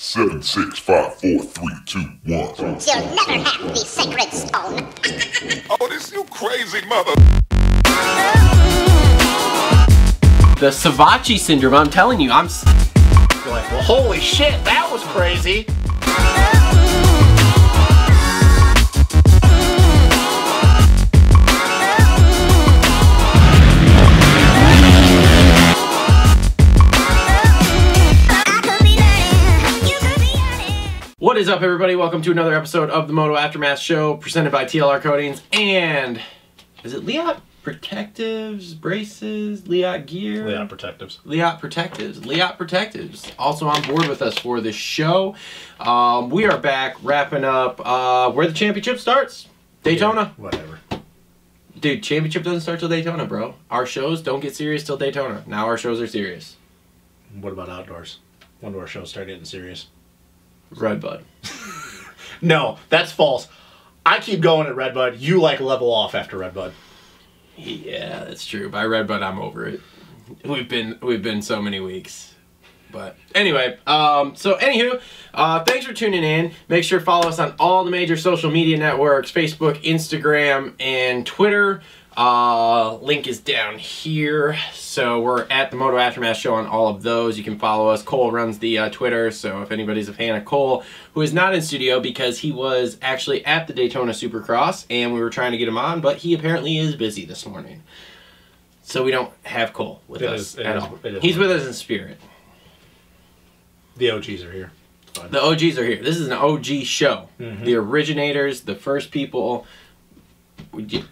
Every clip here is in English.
7, 6, 5, 4, 3, 2, 1. You'll never have the sacred stone. Oh, this you crazy mother. The Savachi syndrome, I'm telling you, I'm like, well, holy shit, that was crazy. What is up, everybody? Welcome to another episode of the Moto Aftermath Show, presented by TLR Coatings and... is it Leatt Protectives, Braces, Leatt Gear? Leatt Protectives. Leatt Protectives. Leatt Protectives. Also on board with us for this show. We are back wrapping up where the championship starts. Daytona. Yeah, whatever. Dude, championship doesn't start till Daytona, bro. Our shows don't get serious till Daytona. Now our shows are serious. What about outdoors? When do our shows start getting serious? Redbud. No, that's false. I keep going at Redbud. You like level off after Redbud. Yeah, that's true. By Redbud, I'm over it. We've been so many weeks. But anyway, anywho, thanks for tuning in. Make sure to follow us on all the major social media networks: Facebook, Instagram, and Twitter. Link is down here. So we're at the Moto Aftermath Show on all of those. You can follow us. Cole runs the Twitter, so if anybody's a fan of Cole, who is not in studio because he was actually at the Daytona Supercross and we were trying to get him on, but he apparently is busy this morning. So we don't have Cole with us at all. He's with us in spirit. The OGs are here. Fine. The OGs are here. This is an OG show. Mm-hmm. The originators, the first people.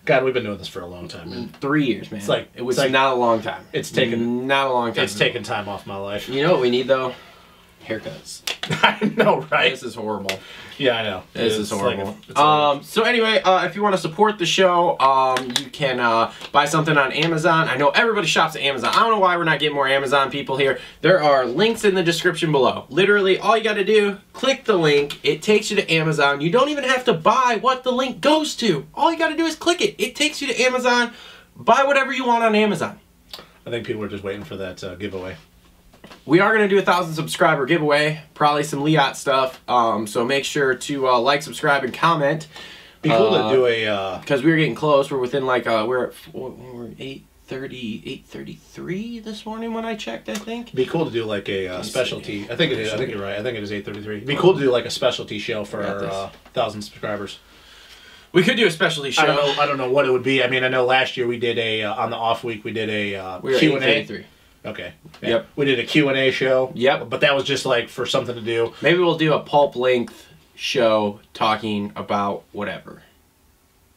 God, we've been doing this for a long time, man. 3 years, man. It was like, not a long time. It's taken not a long time. It's taken time off my life. You know what we need though? Haircuts. I know, right? This is horrible. Yeah, I know. This is horrible. Like so anyway, if you want to support the show, you can buy something on Amazon. I know everybody shops at Amazon. I don't know why we're not getting more Amazon people here. There are links in the description below. Literally, all you got to do, click the link. It takes you to Amazon. You don't even have to buy what the link goes to. All you got to do is click it. It takes you to Amazon. Buy whatever you want on Amazon. I think people are just waiting for that giveaway. We are going to do a 1,000 subscriber giveaway, probably some Leatt stuff, so make sure to like, subscribe, and comment. Be cool to do a... because we're getting close. We're within like, we're 8:33 this morning when I checked, I think. Be cool to do like a specialty... I think it is. I think you're right. I think it is 8:33. Be cool to do like a specialty show for our 1,000 subscribers. We could do a specialty show. I don't know what it would be. I mean, I know last year we did a... on the off week, we did a we were Q&A. 8:33. Okay. Yeah. Yep. We did a Q&A show. Yep. But that was just like for something to do. Maybe we'll do a pulp length show talking about whatever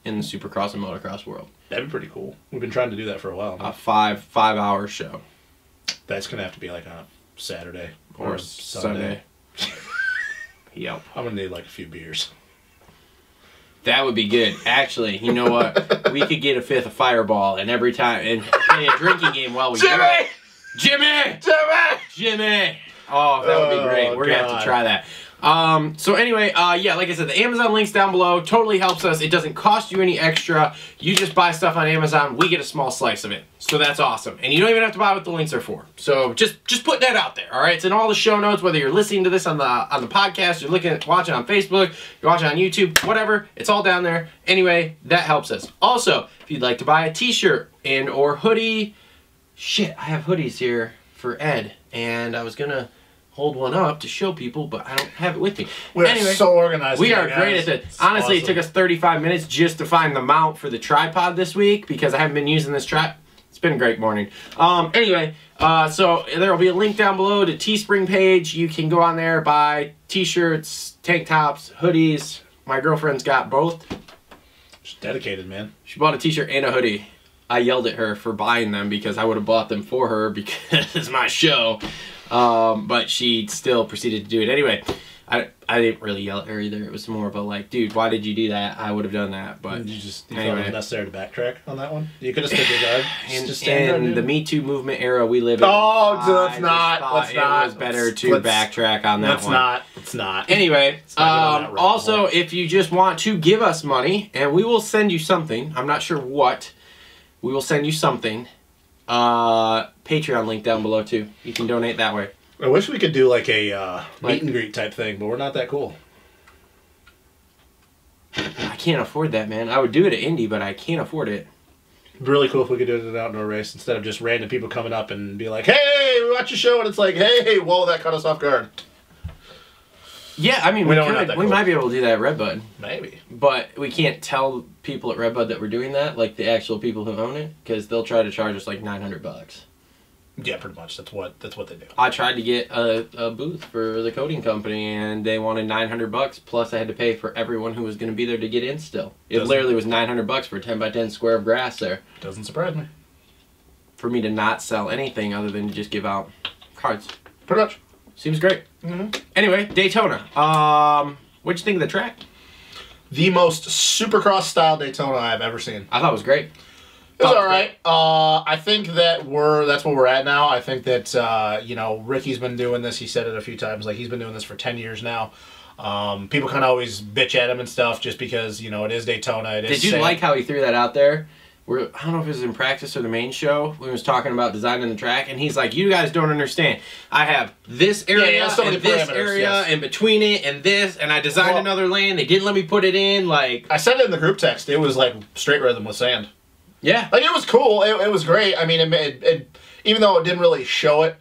in the Supercross and motocross world. That'd be pretty cool. We've been trying to do that for a while. A 5-hour show. That's gonna have to be like on a Saturday or Sunday. Yep. I'm gonna need like a few beers. That would be good. Actually, you know what? We could get a fifth of Fireball and every time and play a drinking game while we do it. Jimmy! Oh, that would be great. We're gonna have to try that. So anyway, yeah, like I said, the Amazon link's down below. Totally helps us. It doesn't cost you any extra. You just buy stuff on Amazon. We get a small slice of it. So that's awesome. And you don't even have to buy what the links are for. So just put that out there, all right? It's in all the show notes, whether you're listening to this on the podcast, you're watching on Facebook, you're watching on YouTube, whatever. It's all down there. Anyway, that helps us. Also, if you'd like to buy a t-shirt and or hoodie, shit, I have hoodies here for Ed. And I was going to hold one up to show people, but I don't have it with me. We're so organized. We are great at it. Honestly, awesome. It took us 35 minutes just to find the mount for the tripod this week because I haven't been using this tripod. It's been a great morning. Anyway, so there will be a link down below to Teespring page. You can go on there, buy t-shirts, tank tops, hoodies. My girlfriend's got both. She's dedicated, man. She bought a t-shirt and a hoodie. I yelled at her for buying them because I would have bought them for her because it's my show. But she still proceeded to do it anyway. I didn't really yell at her either. It was more of a like, dude, why did you do that? I would have done that. But you felt it was necessary to backtrack on that one? You could have stood your guard. In the Me Too movement era we live in. Oh, let's not. It was better to backtrack on that one. Let's not. Anyway, also, if you just want to give us money, and we will send you something. I'm not sure what. We will send you something. Patreon link down below too. You can donate that way. I wish we could do like a meet and greet type thing, but we're not that cool. I can't afford that, man. I would do it at Indy, but I can't afford it. It'd be really cool if we could do it at an outdoor race instead of just random people coming up and be like, "Hey, we watch your show," and it's like, "Hey, whoa, that caught us off guard." Yeah, I mean, we might be able to do that at Redbud. Maybe. But we can't tell people at Redbud that we're doing that, like the actual people who own it, because they'll try to charge us like $900. Yeah, pretty much. That's what they do. I tried to get a booth for the coating company, and they wanted $900 plus I had to pay for everyone who was going to be there to get in. Still, it literally was $900 for a 10x10 square of grass there. Doesn't surprise me. For me to not sell anything other than just give out cards. Pretty much. Seems great. Anyway, Daytona. What'd you think of the track? The most Supercross style Daytona I've ever seen. I thought it was great. It was all right. I think that that's where we're at now. I think that you know, Ricky's been doing this. He said it a few times. Like, he's been doing this for 10 years now. People kind of always bitch at him and stuff just because, you know, it is Daytona. Did you like how he threw that out there? I don't know if it was in practice or the main show when he was talking about designing the track, and he's like, "You guys don't understand. I have this area and this area and between it and this, and I designed another lane. They didn't let me put it in." Like, I said it in the group text. It was like straight rhythm with sand. Yeah, like, it was cool. It was great. I mean, it even though it didn't really show it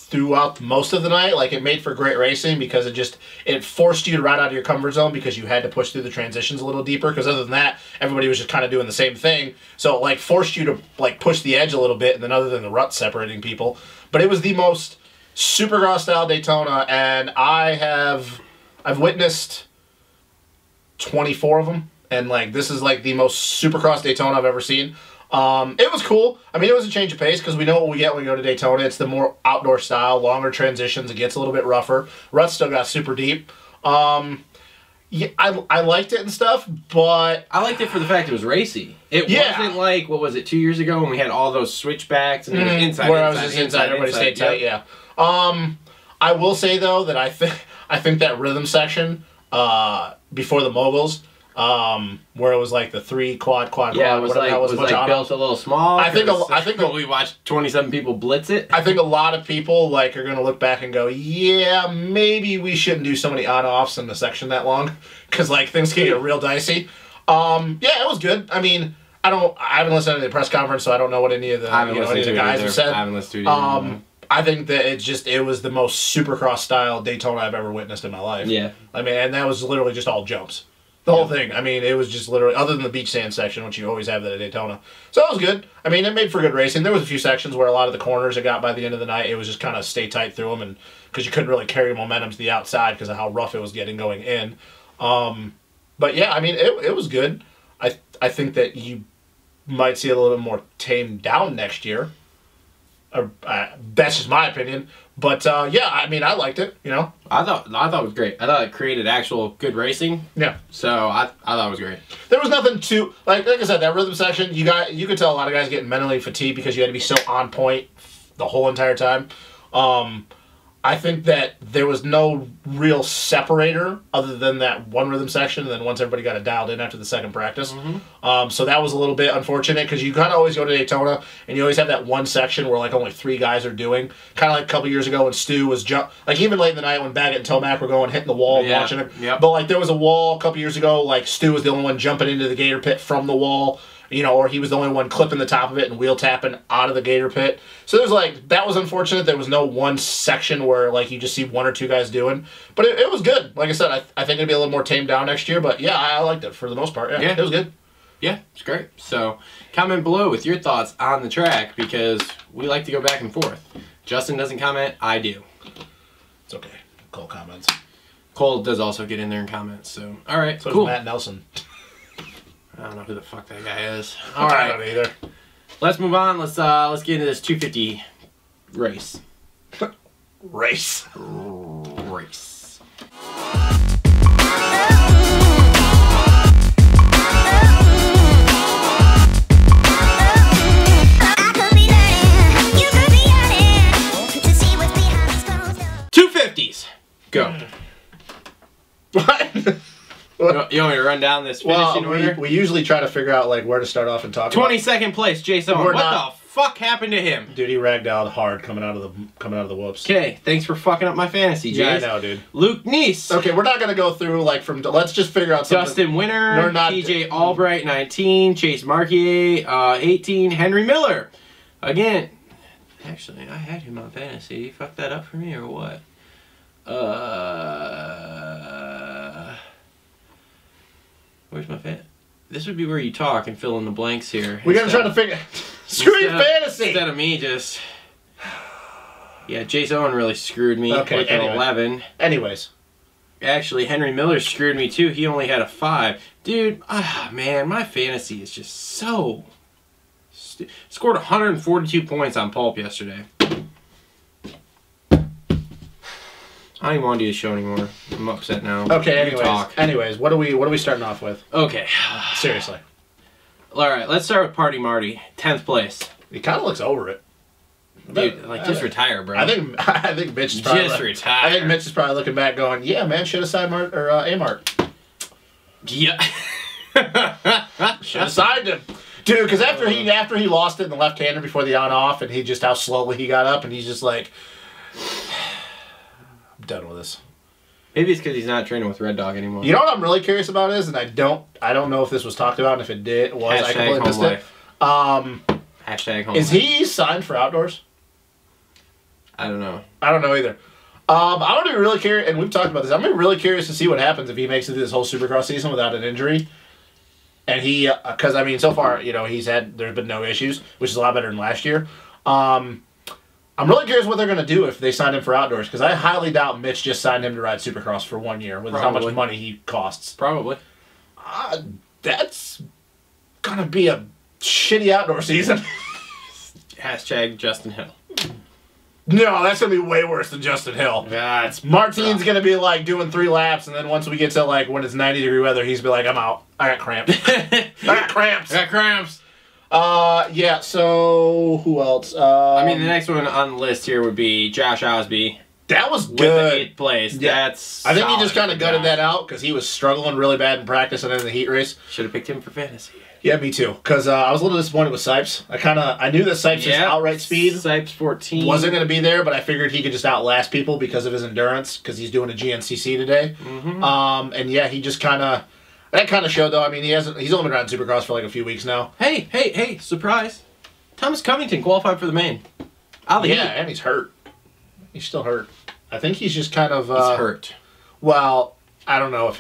throughout most of the night, like, it made for great racing because it forced you to ride out of your comfort zone because you had to push through the transitions a little deeper, because other than that, everybody was just kind of doing the same thing. So it, like, forced you to, like, push the edge a little bit, and then other than the ruts separating people. But it was the most Supercross style Daytona, and I've witnessed 24 of them, and, like, this is, like, the most Supercross Daytona I've ever seen. It was cool. I mean, it was a change of pace because we know what we get when we go to Daytona. It's the more outdoor style, longer transitions. It gets a little bit rougher. Ruts still got super deep. Yeah, I liked it and stuff, but I liked it for the fact it was racy. It wasn't like, what was it, 2 years ago when we had all those switchbacks and it was inside, where I was just inside, everybody stayed tight. Yeah. I will say though that I think that rhythm section before the moguls. Where it was like the quad. Yeah, it was like built a little small. I think we watched 27 people blitz it. I think a lot of people like are gonna look back and go, yeah, maybe we shouldn't do so many on-offs in the section that long, because like things can get real dicey. Yeah, it was good. I mean, I haven't listened to the press conference, so I don't know what any of the guys have said. I haven't listened to it. I think that it was the most Supercross style Daytona I've ever witnessed in my life. Yeah. I mean, and that was literally just all jumps. The whole thing. I mean, it was just literally, other than the beach sand section, which you always have that at Daytona. So it was good. I mean, it made for good racing. There was a few sections where a lot of the corners it got by the end of the night, it was just kind of stay tight through them, and because you couldn't really carry momentum to the outside because of how rough it was getting going in. But yeah, I mean, it was good. I think that you might see a little bit more tamed down next year. That's just my opinion. But yeah, I mean, I liked it. You know, I thought it was great. I thought it created actual good racing. Yeah. So I thought it was great. There was nothing too like I said, that rhythm section. You could tell a lot of guys getting mentally fatigued because you had to be so on point the whole entire time. I think that there was no real separator other than that one rhythm section, and then once everybody got it dialed in after the second practice. So that was a little bit unfortunate because you kind of always go to Daytona and you always have that one section where like only 3 guys are doing. Kind of like a couple years ago when Stu was like even late in the night when Baggett and Tomac were going hitting the wall and watching it. Yep. But like there was a wall a couple years ago, like Stu was the only one jumping into the gator pit from the wall. You know, or he was the only one clipping the top of it and wheel tapping out of the gator pit. So there's like, that was unfortunate. There was no one section where like you just see 1 or 2 guys doing. But it was good. Like I said, I think it'll be a little more tamed down next year. But yeah, I liked it for the most part. Yeah, it was good. Yeah, it's great. So comment below with your thoughts on the track because we like to go back and forth. Justin doesn't comment. I do. It's okay. Cole comments. Cole does also get in there and comment. So, all right, so cool. Matt Nelson. I don't know who the fuck that guy is. All right, I don't either. Let's move on. Let's get into this 250 race. Race. 250s. Go. What? You want me to run down this finishing order? We usually try to figure out like where to start off and talk 22nd place, Jason. What the fuck happened to him? Dude, he ragged out hard coming out of the whoops. Okay, thanks for fucking up my fantasy, Jace. Yeah, I know, dude. Luke Neese. Okay, we're not gonna go through like from. Let's just figure out something. Justin Winter, TJ Albright, 19, Chase Marquier, 18, Henry Miller. Again, actually, I had him on fantasy. He fucked that up for me or what? Where's my fan? This would be where you talk and fill in the blanks here. We gotta try to figure. Screw your fantasy. Instead of me just. Yeah, Jace Owen really screwed me with an 11. Anyways. Actually, Henry Miller screwed me too. He only had a 5. Dude, man, my fantasy is just so... Scored 142 points on Pulp yesterday. I don't even want to do the show anymore. I'm upset now. Okay, anyways, what are we starting off with? Okay. Seriously. Alright, let's start with Party Marty. 10th place. He kind of looks over it. Dude, like, just retire, bro. I think Mitch is probably... Just retire. I think Mitch is probably looking back going, yeah, man, should have signed A-Mart. Yeah. Should have signed him. Dude, because after he lost it in the left-hander before the on-off, and how slowly he got up, and he's just like... I'm done with this. Maybe it's because he's not training with Red Dog anymore. You know what I'm really curious about is, and I don't know if this was talked about, and if it was, I completely missed it. Hashtag home is he signed for outdoors? I don't know. I don't know either. I'm going to be really curious, and we've talked about this, I'm going to be really curious to see what happens if he makes it through this whole Supercross season without an injury. And he, because, I mean, so far, you know, there's been no issues, which is a lot better than last year. I'm really curious what they're going to do if they sign him for outdoors, because I highly doubt Mitch just signed him to ride Supercross for 1 year with how much money he costs. Probably. That's going to be a shitty outdoor season. Hashtag Justin Hill. No, that's going to be way worse than Justin Hill. Yeah, Martine's going to be like doing 3 laps, and then once we get to like when it's 90-degree weather, he's be like, I'm out. I got cramps. I got cramps. Yeah, so who else? I mean, the next one on the list here would be Josh Osby. That was good. With the 8th place. Yeah. I think he just kind of gutted that out because he was struggling really bad in practice and then in the heat race. Should have picked him for fantasy. Yeah, me too. Because I was a little disappointed with Sipes. I knew that Sipes' outright speed Sipes 14 wasn't going to be there, but I figured he could just outlast people because of his endurance because he's doing a GNCC today. Mm-hmm. And yeah, he just kind of... That kind of showed, though. I mean, he's only been riding Supercross for like a few weeks now. Hey, surprise. Thomas Covington qualified for the main. And he's hurt. He's still hurt. I think he's just kind of... he's hurt. Well... I don't know if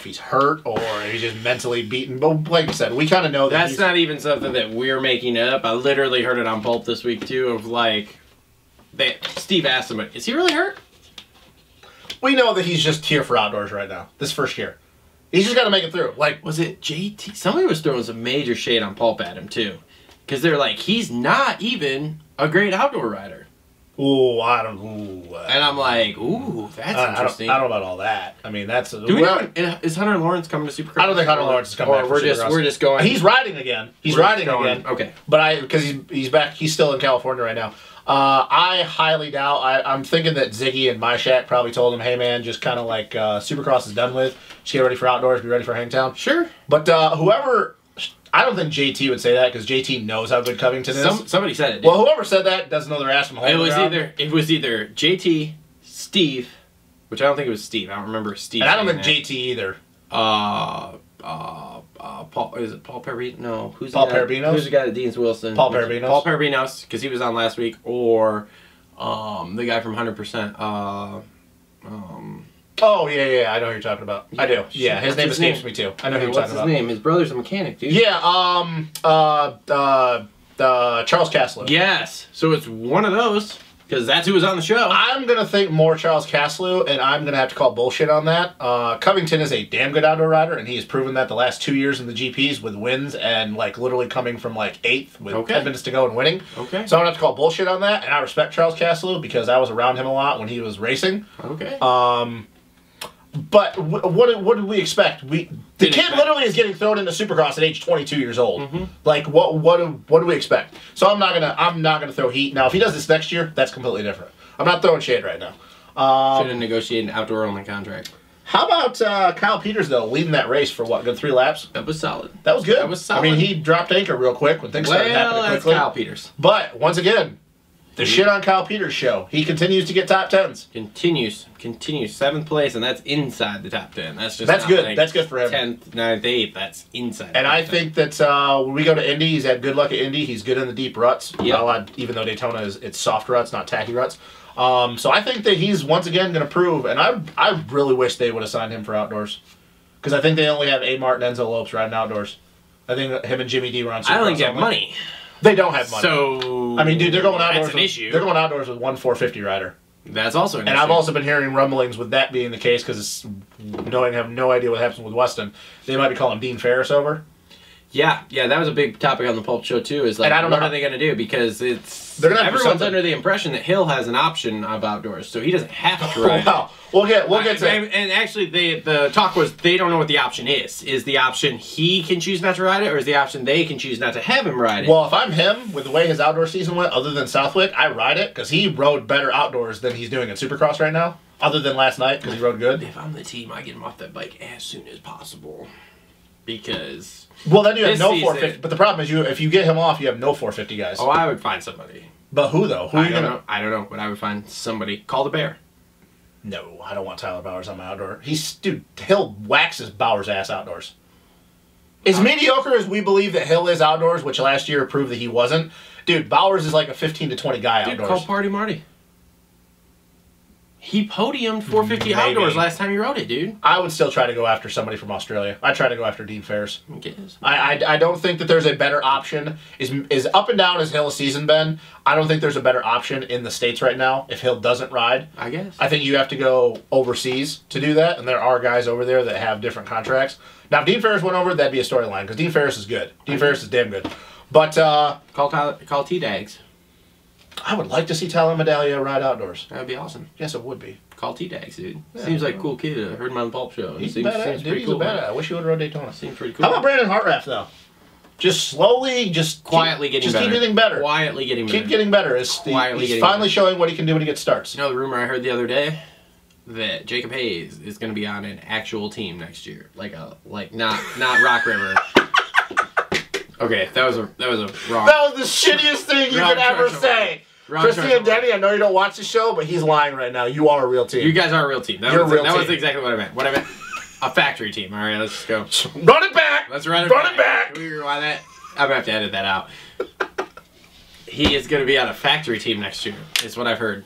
he's hurt or he's just mentally beaten. But like I said, we kind of know that that's not even something that we're making up. I literally heard it on Pulp this week too. Of like, Steve asked him, "Is he really hurt?" We know that he's just here for outdoors right now. This first year, he's just got to make it through. Like, was it JT? Somebody was throwing some major shade on Pulp at him too, because they're like, he's not even a great outdoor rider. Ooh, and I'm like, ooh, that's interesting. I don't know about all that. I mean, that's... Is Hunter Lawrence coming to Supercross? I don't think Hunter Lawrence is coming back for Supercross. We're just going... He's riding again. He's riding again. Okay. But because he's back, he's still in California right now. I highly doubt... I'm thinking that Ziggy and MyShack probably told him, hey, man, just kind of like Supercross is done with. Just get ready for outdoors, be ready for Hangtown. Sure. But whoever... I don't think JT would say that because JT knows how good Covington is. Somebody said it. Well, whoever said that doesn't know their ass from a hole. It was either JT, Steve, which I don't think it was Steve. I don't remember Steve. And I don't think JT either. Paul? Is it Paul Perrino? No, who's Paul Parabinos? Who's the guy that Deans Wilson? Paul Parabinos. Paul Parabinos, because he was on last week, or the guy from 100%. Oh, yeah, I know who you're talking about. Yeah, I do. Yeah, his name escapes me, too. I know who you're talking about. What's his name? His brother's a mechanic, dude. Yeah, Charles Caslew. Yes. So it's one of those, because that's who was on the show. I'm going to think more Charles Caslew, and I'm going to have to call bullshit on that. Covington is a damn good outdoor rider, and he has proven that the last 2 years in the GPs with wins and, like, literally coming from, like, 8th with 10 minutes to go and winning. Okay. So I'm going to have to call bullshit on that, and I respect Charles Caslew because I was around him a lot when he was racing. Okay. But what did we expect? The kid literally is getting thrown into Supercross at age 22 years old. Mm-hmm. Like what do we expect? So I'm not gonna throw heat. Now if he does this next year, that's completely different. I'm not throwing shade right now. Should have negotiated an outdoor only contract. How about Kyle Peters, though, leading that race for what, good 3 laps? That was solid. That was good. That was solid. I mean, he dropped anchor real quick when things started happening That's quickly. Kyle Peters. But, once again, the shit on Kyle Peters show. He continues to get top 10s. Continues. 7th place, and that's inside the top 10. That's just That's not good. like That's good for him. 10th, 9th, 8th. That's inside. And I think that when we go to Indy, he's had good luck at Indy. He's good in the deep ruts. Yep. Even though Daytona it's soft ruts, not tacky ruts. So I think that he's once again going to prove. And I really wish they would have signed him for outdoors, because I think they only have Amart and Enzo Lopes riding outdoors. I think him and Jimmy D were on. I don't think they have only. money. They don't have money. So I mean, dude, they're going outdoors. That's an issue. They're going outdoors with one 450 rider. That's also an And issue. I've also been hearing rumblings with that being the case, because I have no idea what happens with Weston. They might be calling Dean Ferris over. Yeah, that was a big topic on the Pulp Show too. Is like, And I don't know what how- are they going to do? Because They're gonna have to do everyone's something. under the impression that Hill has an option of outdoors, so he doesn't have to ride. Wow. We'll get to And actually, the talk was they don't know what the option is. Is the option he can choose not to ride it, or is the option they can choose not to have him ride it? Well, if I'm him, with the way his outdoor season went, other than Southwick, I ride it, because he rode better outdoors than he's doing in Supercross right now, other than last night, because he rode good. If I'm the team, I get him off that bike as soon as possible, because Well, then you have This no season- 450. But the problem is, if you get him off, you have no 450 guys. I would find somebody. But who, though? Who are I you don't going to... know. I don't know, but I would find somebody. Call the Bear. No, I don't want Tyler Bowers on my outdoor. Dude, Hill waxes Bowers' ass outdoors. As mediocre as we believe that Hill is outdoors, which last year proved that he wasn't, dude, Bowers is like a 15 to 20 guy Dude, outdoors. call Party Marty. He podiumed 450 Maybe. outdoors last time he rode it, dude. I would still try to go after somebody from Australia. I'd try to go after Dean Ferris. I guess. I don't think that there's a better option. Is up and down as Hill's season been, I don't think there's a better option in the States right now if Hill doesn't ride. I guess. I think you have to go overseas to do that, and there are guys over there that have different contracts. Now, if Dean Ferris went over, that'd be a storyline, because Dean Ferris is good. Dean Ferris is damn good. But Call T-Dags. I would like to see Tyler Medaglia ride outdoors. That would be awesome. Yes, it would be. Call T-Dags, dude. Yeah, Seems like a cool kid. I heard him on the Pulp Show. He's seems, badass. seems Dude, pretty he's cool. a badass. I wish he would have rode Daytona. Seems pretty cool. How about Brandon Hartraff, though? Just slowly, Quietly getting better. keep getting better. Quietly getting better. Keep getting better. Quietly He's getting finally better. showing what he can do when he gets starts. You know the rumor I heard the other day? That Jacob Hayes is going to be on an actual team next year. Not Rock River. Okay, that was a wrong. That was the shittiest thing you Wrong could ever choice of say. Wrong Christy choice and of Denny, I know you don't watch the show, but he's lying right now. You are a real team. You guys are a real team. That You're was a real that was team. exactly what I meant. What I meant, a factory team. All right, let's just go. Run it back! Let's run it back! Can we rewind that? I'm gonna have to edit that out. He is gonna be on a factory team next year. Is what I've heard.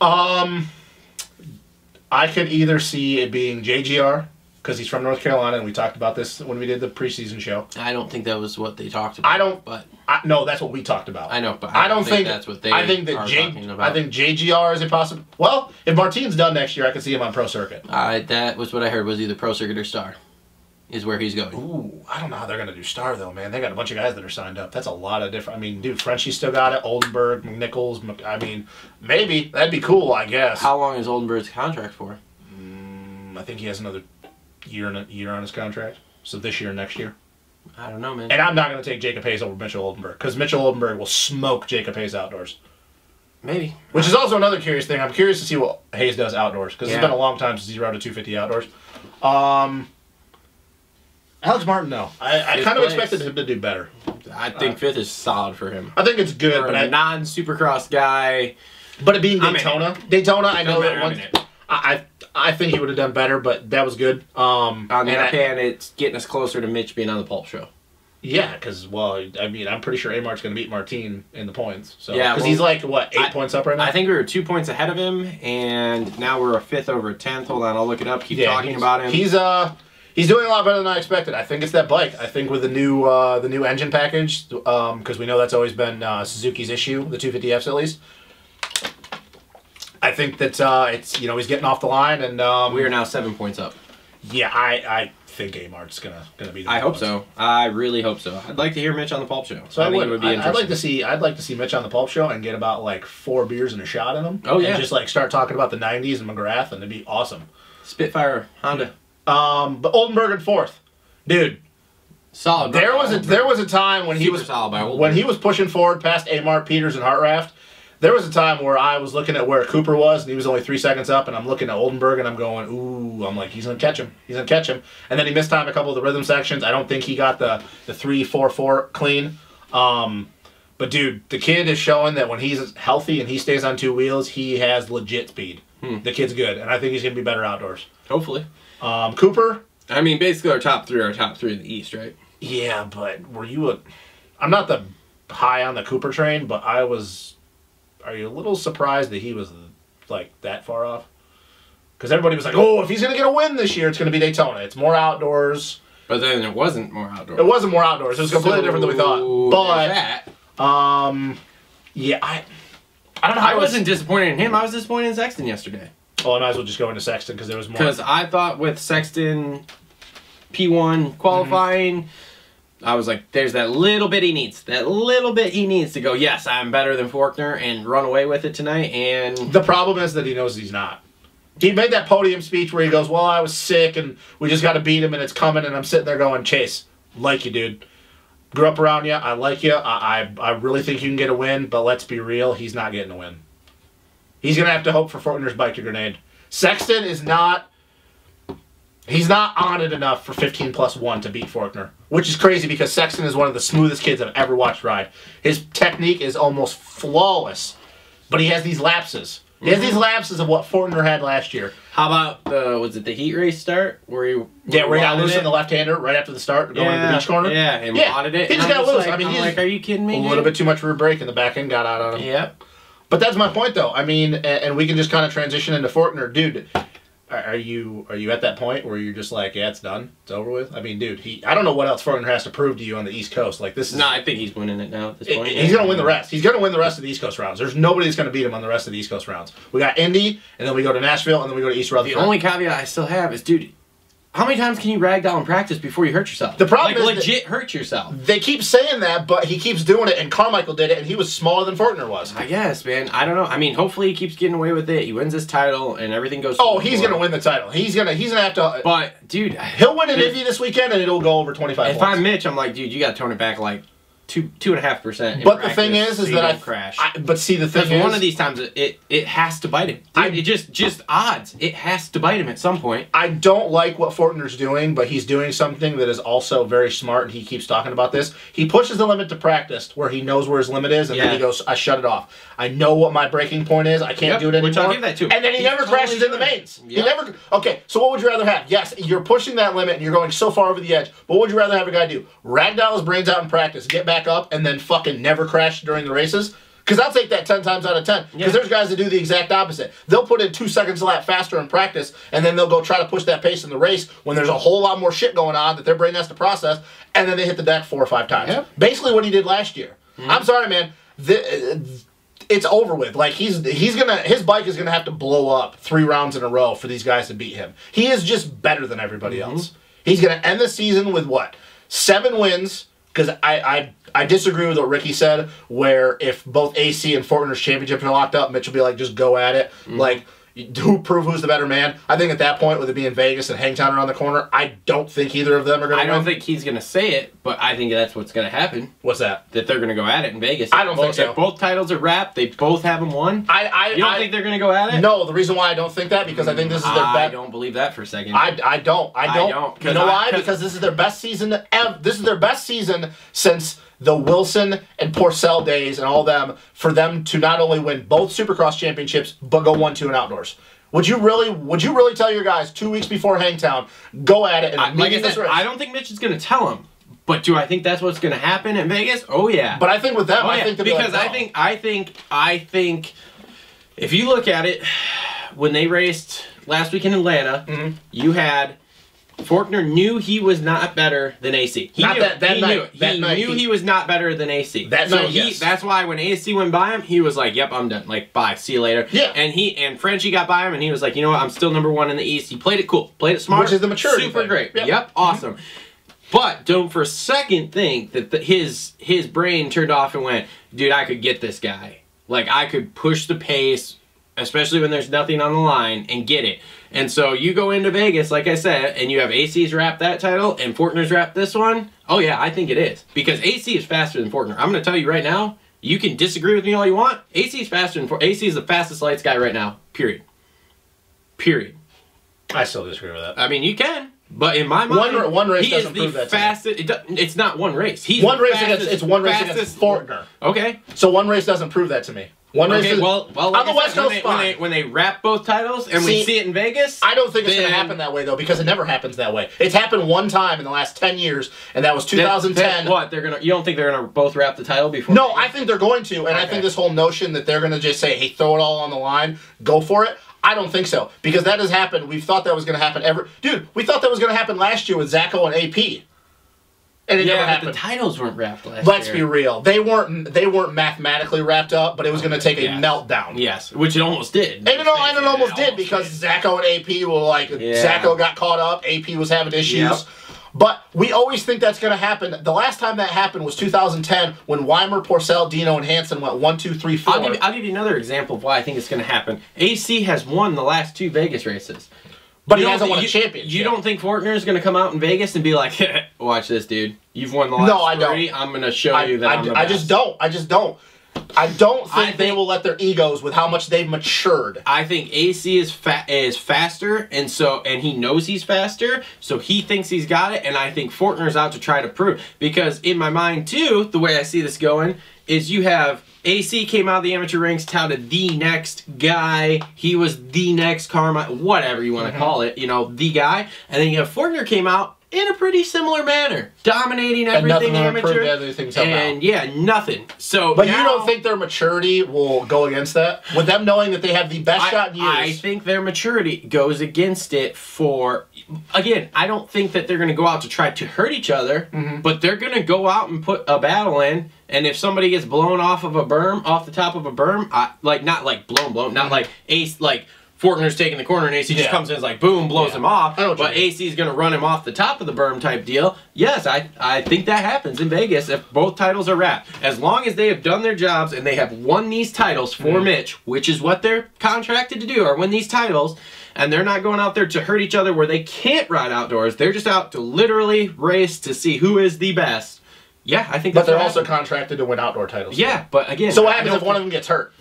I could either see it being JGR, because he's from North Carolina, and we talked about this when we did the preseason show. I don't think that was what they talked about. I don't. But No, that's what we talked about. I know, but I don't think that's what they I think that are talking about. I think JGR is a possible. Well, if Martine's done next year, I can see him on Pro Circuit. That was what I heard was either Pro Circuit or Star. Is where he's going. Ooh, I don't know how they're going to do Star, though, man. They got a bunch of guys that are signed up. That's a lot of different... I mean, dude, Frenchie's still got it. Oldenburg, McNichols. I mean, maybe. That'd be cool, I guess. How long is Oldenburg's contract for? I think he has another year on his contract. So this year and next year. I don't know, man. And I'm not going to take Jacob Hayes over Mitchell Oldenburg, because Mitchell Oldenburg will smoke Jacob Hayes outdoors. Maybe. Which is also another curious thing. I'm curious to see what Hayes does outdoors, because Yeah. it's been a long time since he rode a 250 outdoors. Alex Martin, no. I Fifth kind of place. expected him to do better. I think fifth is solid for him. I think it's good, For but a non-Supercross guy. But it being I'm in Daytona, I know Doesn't that matter, I'm once, in it. I think he would have done better, but that was good. On the and other hand, it's getting us closer to Mitch being on the Pulp Show. yeah, because I mean, I'm pretty sure Amart's going to beat Martine in the points. So Yeah, because well, he's like what 8 points up right now. I think we were 2 points ahead of him, and now we're a fifth over a 10th. Hold on, I'll look it up. Keep talking about him. He's doing a lot better than I expected. I think it's that bike. I think with the new engine package, because we know that's always been Suzuki's issue, the 250Fs at least. I think that it's he's getting off the line, and we are now 7 points up. yeah, I think Amart's gonna be. The I hope so. I really hope so. I'd like to hear Mitch on the Pulp Show. So I think would. it would be I'd interesting. like to see Mitch on the Pulp Show and get about like 4 beers and a shot in them. Oh, yeah. And just like start talking about the '90s and McGrath, and it'd be awesome. Spitfire Honda. But Oldenburg in 4th, dude. Solid. There was a time when he Super was solid by Oldenburg. when he was pushing forward past Amart, Peters, and Hartraft. There was a time where I was looking at where Cooper was, and he was only 3 seconds up, and I'm looking at Oldenburg, and I'm going, ooh, I'm like, he's going to catch him. He's going to catch him. And then he missed time a couple of the rhythm sections. I don't think he got the 3-4-4 clean. But, dude, the kid is showing that when he's healthy and he stays on 2 wheels, he has legit speed. The kid's good, and I think he's going to be better outdoors. Hopefully. Cooper? I mean, basically our top 3 are top 3 in the East, right? Yeah, but were you a... I'm not the high on the Cooper train, but I was... Are you a little surprised that he was, like, that far off? Because everybody was like, oh, if he's going to get a win this year, it's going to be Daytona. It's more outdoors. But then it wasn't more outdoors. It wasn't more outdoors. It was completely different than we thought. But, yeah, I don't know how I wasn't disappointed in him. I was disappointed in Sexton yesterday. Oh, I might as well just go into Sexton because there was more. Because I thought with Sexton P1 qualifying... I was like, there's that little bit he needs. That little bit he needs to go, yes, I'm better than Forkner, and run away with it tonight. And the problem is that he knows he's not. He made that podium speech where he goes, well, I was sick, and we just got to beat him, and it's coming. And I'm sitting there going, Chase, like you, dude. Grew up around you. I like you. I really think you can get a win, but let's be real. He's not getting a win. He's going to have to hope for Forkner's bike to grenade. Sexton is not... He's not on it enough for 15+1 to beat Forkner, which is crazy because Sexton is one of the smoothest kids I've ever watched ride. His technique is almost flawless, but he has these lapses. He has these lapses of what Forkner had last year. How about was it the heat race start where he where he got loose in the left-hander right after the start, going to the beach corner? Yeah, and wadded it. He just got loose. I mean, I'm like, are you kidding me? A little bit too much rear brake in the back end got out on him. Yep. But that's my point, though. I mean, and we can just kind of transition into Forkner, dude. Are you at that point where you're just like, yeah, it's done, it's over with? I mean, dude, I don't know what else Forkner has to prove to you on the East Coast. Like this is. No, I think he's winning it now at this point. He's gonna win the rest. He's gonna win the rest of the East Coast rounds. There's nobody that's gonna beat him on the rest of the East Coast rounds. We got Indy, and then we go to Nashville, and then we go to East Rutherford. The only caveat I still have is, dude, how many times can you ragdoll in practice before you hurt yourself? The problem is legit hurt yourself. They keep saying that, but he keeps doing it, and Carmichael did it, and he was smaller than Forkner was. I guess, man. I don't know. I mean, hopefully he keeps getting away with it. He wins his title, and everything goes. Oh, he's gonna win the title. He's gonna have to. But dude, he'll win in Indy this weekend, and it'll go over 25 points. If I'm Mitch, I'm like, dude, you got to tone it back like 2.5%. But the thing is so that I crash. But see, the thing is, one of these times it has to bite him. Dude, it just odds. It has to bite him at some point. I don't like what Forkner's doing, but he's doing something that is also very smart, and he keeps talking about this. He pushes the limit to practice, where he knows where his limit is, and then he goes, I shut it off. I know what my breaking point is. I can't do it anymore. Which I'll give that to him. And then he never crashes in the mains. He never. Okay, so what would you rather have? Yes, you're pushing that limit, and you're going so far over the edge. But what would you rather have a guy do? Ragdoll his brains out in practice, get back up, and then fucking never crash during the races? Because I'll take that 10 times out of 10. Because there's guys that do the exact opposite. They'll put in 2 seconds a lap faster in practice, and then they'll go try to push that pace in the race when there's a whole lot more shit going on that their brain has to process, and then they hit the deck 4 or 5 times. Yep. Basically what he did last year. I'm sorry, man. It's over with. Like his bike is gonna have to blow up 3 rounds in a row for these guys to beat him. He is just better than everybody else. He's gonna end the season with what? 7 wins. Because I disagree with what Ricky said, where if both AC and Forkner's championships are locked up, Mitch will be like, just go at it. Like, prove who's the better man. I think at that point, with it being Vegas and Hangtown around the corner, I don't think either of them are going to win. I don't think he's going to say it, but I think that's what's going to happen. What's that? That they're going to go at it in Vegas. I don't think so. If both titles are wrapped, they both have them won. You don't think they're going to go at it? No, the reason why I don't think that, because I think this is their best. I don't believe that for a second. I don't. You know why? Because this is their best season ever. This is their best season since the Wilson and Porcel days and all them, for them to not only win both Supercross championships, but go 1-2 in outdoors. Would you really tell your guys 2 weeks before Hangtown, go at it and like I said, I don't think Mitch is going to tell them. But do I think that's what's going to happen in Vegas? Oh yeah. But I think with them, I think because like, I think if you look at it, when they raced last week in Atlanta, you had Forkner knew he was not better than AC. He knew he was not better than AC. That's why when AC went by him, he was like, "Yep, I'm done. Like, bye, see you later." Yeah. And Frenchie got by him, and he was like, "You know what? I'm still #1 in the East." He played it cool, played it smart, which is the maturity. Super thing. great. Yep, awesome. But don't for a second think that his brain turned off and went, "Dude, I could get this guy. Like, I could push the pace." Especially when there's nothing on the line, and get it. And so you go into Vegas, like I said, and you have AC's wrapped that title, and Forkner's wrapped this one. Oh yeah, I think it is. Because AC is faster than Forkner. I'm going to tell you right now, You can disagree with me all you want. AC is faster than AC is the fastest lights guy right now. Period. Period. I still disagree with that. I mean, you can. But in my mind, one race he doesn't is prove the that fastest. It's not one race. He's one race fastest, against. It's one race against Forkner. Okay. So one race doesn't prove that to me. One race. Okay. Well, like on the West Coast, when they wrap both titles and we see it in Vegas, I don't think it's going to happen that way though, because it never happens that way. It's happened one time in the last 10 years, and that was 2010. What they're gonna? You don't think they're gonna both wrap the title before? No, I think they're going to, and I think this whole notion that they're going to just say, "Hey, throw it all on the line, go for it." I don't think so, because that has happened. We've thought that was going to happen Dude, we thought that was going to happen last year with Zacho and AP. And it never happened. But the titles weren't wrapped last year. Let's be real. They weren't mathematically wrapped up, but it was going to take a meltdown. Yes, which it almost did. And it almost did, because Zacho and AP were like, Zacho got caught up, AP was having issues. Yep. But we always think that's going to happen. The last time that happened was 2010 when Weimer, Porcel, Dino, and Hansen went 1, 2, 3, 4. I'll give you another example of why I think it's going to happen. AC has won the last 2 Vegas races. But he hasn't won a championship. You don't think Forkner is going to come out in Vegas and be like, watch this, dude. You've won the last 3. I don't. I'm going to show you that I'm the best. I just don't. I don't think they will let their egos with how much they've matured. I think AC is faster, and he knows he's faster, so he thinks he's got it, and I think Forkner's out to try to prove. Because in my mind, too, the way I see this going is you have AC came out of the amateur ranks, touted the next guy. He was the next whatever you want to call it, the guy. And then you have Forkner came out in a pretty similar manner, dominating everything amateur. Nothing. So, but you don't think their maturity will go against that? With them knowing that they have the best shot in years? I think their maturity goes against it for... Again, I don't think that they're going to go out to try to hurt each other, but they're going to go out and put a battle in, and if somebody gets blown off of a berm, off the top of a berm, not like blown, not like Ace, like... Forkner's taking the corner and AC just comes in and is like, boom, blows him off. But AC is going to run him off the top of the berm type deal. Yes, I think that happens in Vegas if both titles are wrapped. As long as they have done their jobs and they have won these titles for Mitch, which is what they're contracted to do, or win these titles, and they're not going out there to hurt each other where they can't ride outdoors. They're just out to literally race to see who is the best. Yeah, I think that's But they're also contracted to win outdoor titles. Yeah, but again... So what happens if one of them gets hurt?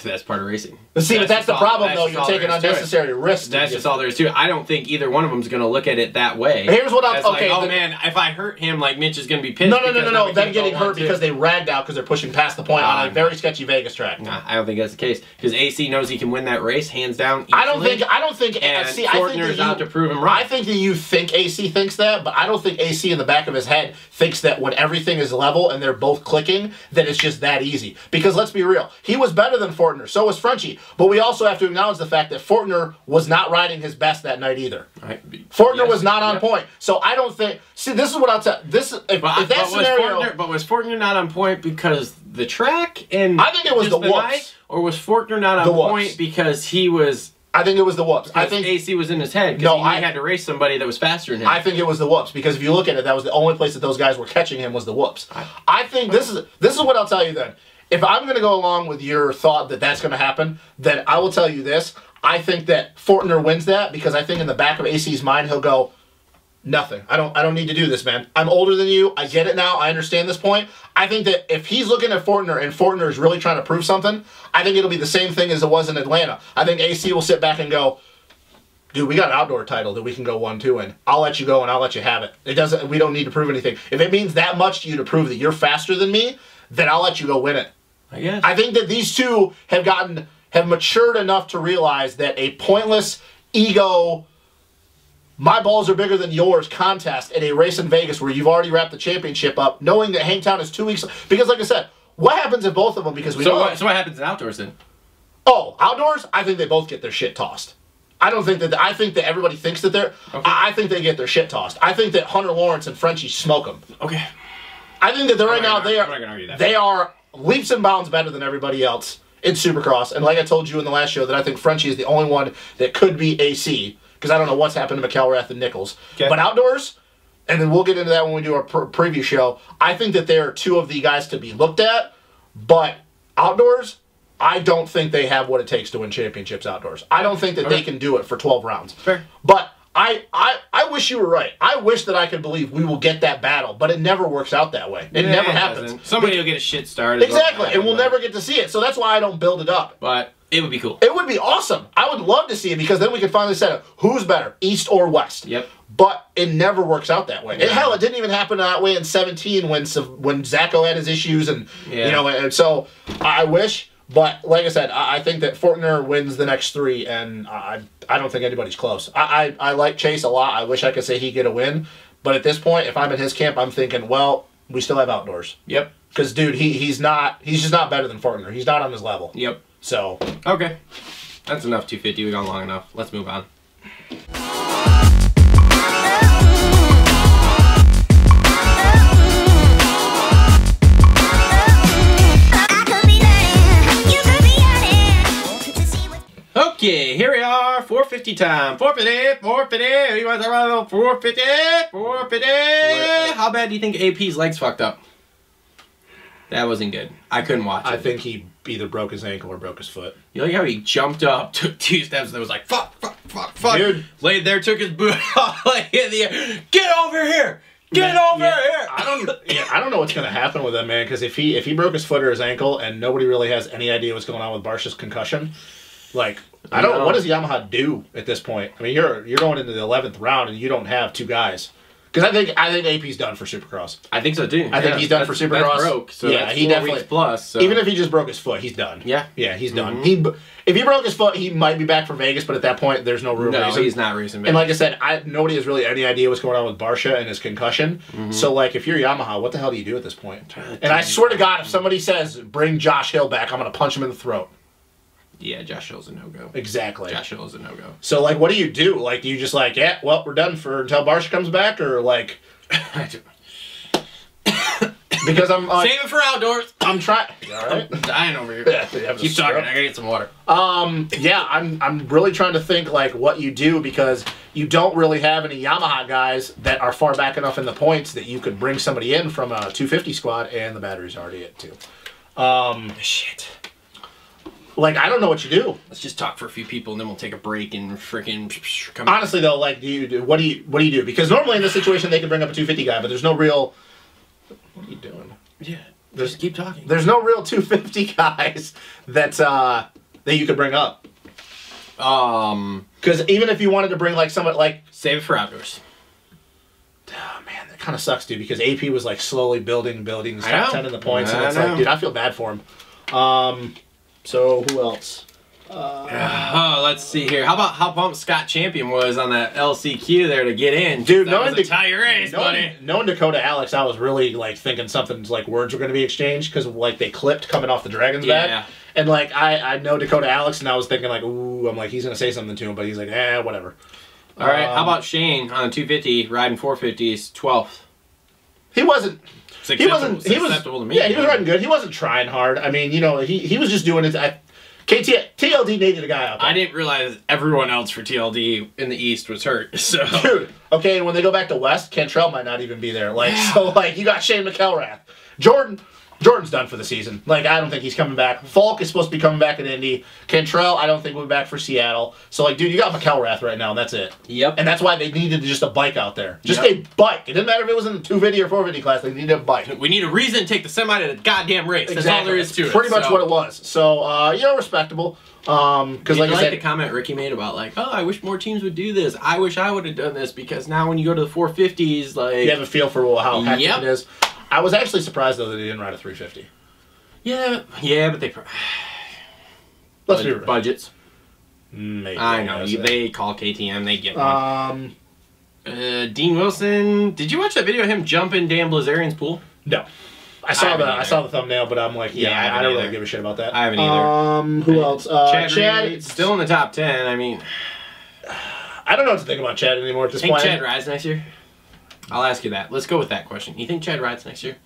That's part of racing. See, but that's the problem, though. You're taking unnecessary risks. That's just all there is to it. I don't think either one of them is going to look at it that way. Here's what I'm... Okay, oh, man, if I hurt him, like, Mitch is going to be pissed. No. Them getting hurt because they ragged out because they're pushing past the point on a very sketchy Vegas track. Nah, I don't think that's the case. Because AC knows he can win that race, hands down, easily. I don't think... And see, Forkner's out to prove him right. I think that you think AC thinks that, but I don't think AC in the back of his head thinks that when everything is level and they're both clicking, that it's just that easy. Because let's be real. He was better than Forkner. So was Frenchie. But we also have to acknowledge the fact that Forkner was not riding his best that night either. Forkner was not on point. So I don't think... See, this is what I'll tell... But was Forkner not on point because the track and... I think it was the whoops. Or was Forkner not on point because he was... I think it was the whoops. I think AC was in his head because he had to race somebody that was faster than him. I think it was the whoops because if you look at it, that was the only place that those guys were catching him was the whoops. I think this is what I'll tell you then. If I'm going to go along with your thought that that's going to happen, then I will tell you this. I think that Forkner wins that because I think in the back of AC's mind he'll go, nothing. I don't need to do this, man. I'm older than you. I get it now. I understand this point. I think that if he's looking at Forkner and Forkner is really trying to prove something, I think it'll be the same thing as it was in Atlanta. I think AC will sit back and go, dude, we got an outdoor title that we can go 1-2 in. I'll let you go and I'll let you have it. We don't need to prove anything. If it means that much to you to prove that you're faster than me, then I'll let you go win it. I guess. I think that these two have matured enough to realize that a pointless ego, my balls are bigger than yours contest at a race in Vegas where you've already wrapped the championship up, knowing that Hangtown is 2 weeks. Because like I said, what happens in both of them? Because so what happens in outdoors then? Oh, outdoors? I think they both get their shit tossed. I think that everybody thinks that they're... Okay. I think they get their shit tossed. I think that Hunter Lawrence and Frenchie smoke them. Okay. I think that they are leaps and bounds better than everybody else in Supercross. And like I told you in the last show, that I think Frenchie is the only one that could be AC. Because I don't know what's happened to McElrath and Nichols. Okay. But outdoors, and then we'll get into that when we do our preview show, I think that they are two of the guys to be looked at. But outdoors, I don't think they have what it takes to win championships outdoors. I don't think that they can do it for 12 rounds. Fair. But I wish you were right. I wish that I could believe we will get that battle, but it never works out that way. It never happens. Doesn't. Somebody will get a shit started. Exactly, and we'll never get to see it. So that's why I don't build it up. But it would be cool. It would be awesome. I would love to see it because then we could finally set up who's better, East or West. Yep. But it never works out that way. Yeah. And hell, it didn't even happen that way in 17 when Zacho had his issues and and so I wish. But like I said, I think that Forkner wins the next 3, and I don't think anybody's close. I like Chase a lot. I wish I could say he'd get a win. But at this point, if I'm in his camp, I'm thinking, well, we still have outdoors. Yep. Because, dude, he's just not better than Forkner. He's not on his level. Yep. So. Okay. That's enough 250. We've gone long enough. Let's move on. Okay, here we are, 450 time. 450, 450. You want to talk about 450, 450. How bad do you think AP's legs fucked up? That wasn't good. I couldn't watch it. I think he either broke his ankle or broke his foot. You like how he jumped up, took 2 steps, and was like, fuck, fuck, fuck, fuck. Dude. Laid there, took his boot off, like in the air. Get over here! Get over here! I don't know what's gonna happen with him, man. Because if he broke his foot or his ankle, and nobody really has any idea what's going on with Barsha's concussion, like I don't know. What does Yamaha do at this point? I mean, you're going into the 11th round, and you don't have 2 guys. Because I think AP's done for Supercross. I think so too. I think he's done for Supercross. That's broke. So yeah, that's he 4 definitely weeks plus. So. Even if he just broke his foot, he's done. Yeah, yeah, he's done. If he broke his foot, he might be back for Vegas, but at that point, there's no real reason. No, he's not racing. And like I said, nobody has really any idea what's going on with Barsha and his concussion. So like, if you're Yamaha, what the hell do you do at this point? And I swear to God, if somebody says bring Josh Hill back, I'm gonna punch him in the throat. Yeah, Josh Hill's a no-go. Exactly. Josh Hill is a no-go. So like, what do you do? Like, do you just like, yeah, well, we're done until Barsha comes back, or like? Because I'm save it for outdoors. I'm trying. All right, I'm dying over here. Yeah, keep talking. I gotta get some water. Yeah, I'm really trying to think like what you do because you don't really have any Yamaha guys that are far back enough in the points that you could bring somebody in from a 250 squad, and the battery's already at 2. Shit. Like, I don't know what you do. Let's just talk for a few people, and then we'll take a break and freaking come. Honestly, though, like, what do you do? Because normally in this situation they can bring up a 250 guy, but there's no real. What are you doing? Yeah, just keep talking. There's no real 250 guys that you could bring up. Because even if you wanted to bring like someone like save it for outdoors. Oh man, that kind of sucks, dude. Because AP was like slowly building his top 10 in the points, and it's like, dude, I feel bad for him. So who else? Let's see here. How about how pumped Scott Champion was on that LCQ there to get in? Dude, that was a tie race, buddy. Knowing Dakota Alex, I was really like thinking something like words were going to be exchanged because like they clipped coming off the Dragon's back. And like I know Dakota Alex, and I was thinking like, ooh, I'm like he's going to say something to him, but he's like, whatever. All right, how about Shane on a 250 riding 450s 12th? He wasn't. He was acceptable to me. Yeah, he was riding good. He wasn't trying hard. I mean, you know, he was just doing it. TLD needed a guy out there. I didn't realize everyone else for TLD in the East was hurt. So dude, okay, and when they go back to West, Cantrell might not even be there. Like so, like you got Shane McElrath, Jordan's done for the season. Like, I don't think he's coming back. Falk is supposed to be coming back in Indy. Cantrell, I don't think will be back for Seattle. So, like, dude, you got McElrath right now, and that's it. Yep. And that's why they needed just a bike out there. Just a bike. It didn't matter if it was in the 250 or 450 class. They needed a bike. We need a reason to take the semi to the goddamn race. Exactly. That's all there is to it. Pretty much what it was. So, you know, respectable. Because like I said, the comment Ricky made about like, oh, I wish more teams would do this. I wish I would have done this because now when you go to the 450s, like you have a feel for how hectic it is. I was actually surprised though that they didn't ride a 350. Yeah, but they let's be real. Budgets. Maybe I know they call KTM. They get one. Dean Wilson. Did you watch that video of him jumping Dan Blazarian's pool? No. I saw the thumbnail, but I'm like, I don't really give a shit about that. I haven't either. Who else? Chad still in the top 10. I mean, I don't know what to think about Chad anymore at this point. Think Chad rides next year? I'll ask you that. Let's go with that question. You think Chad rides next year?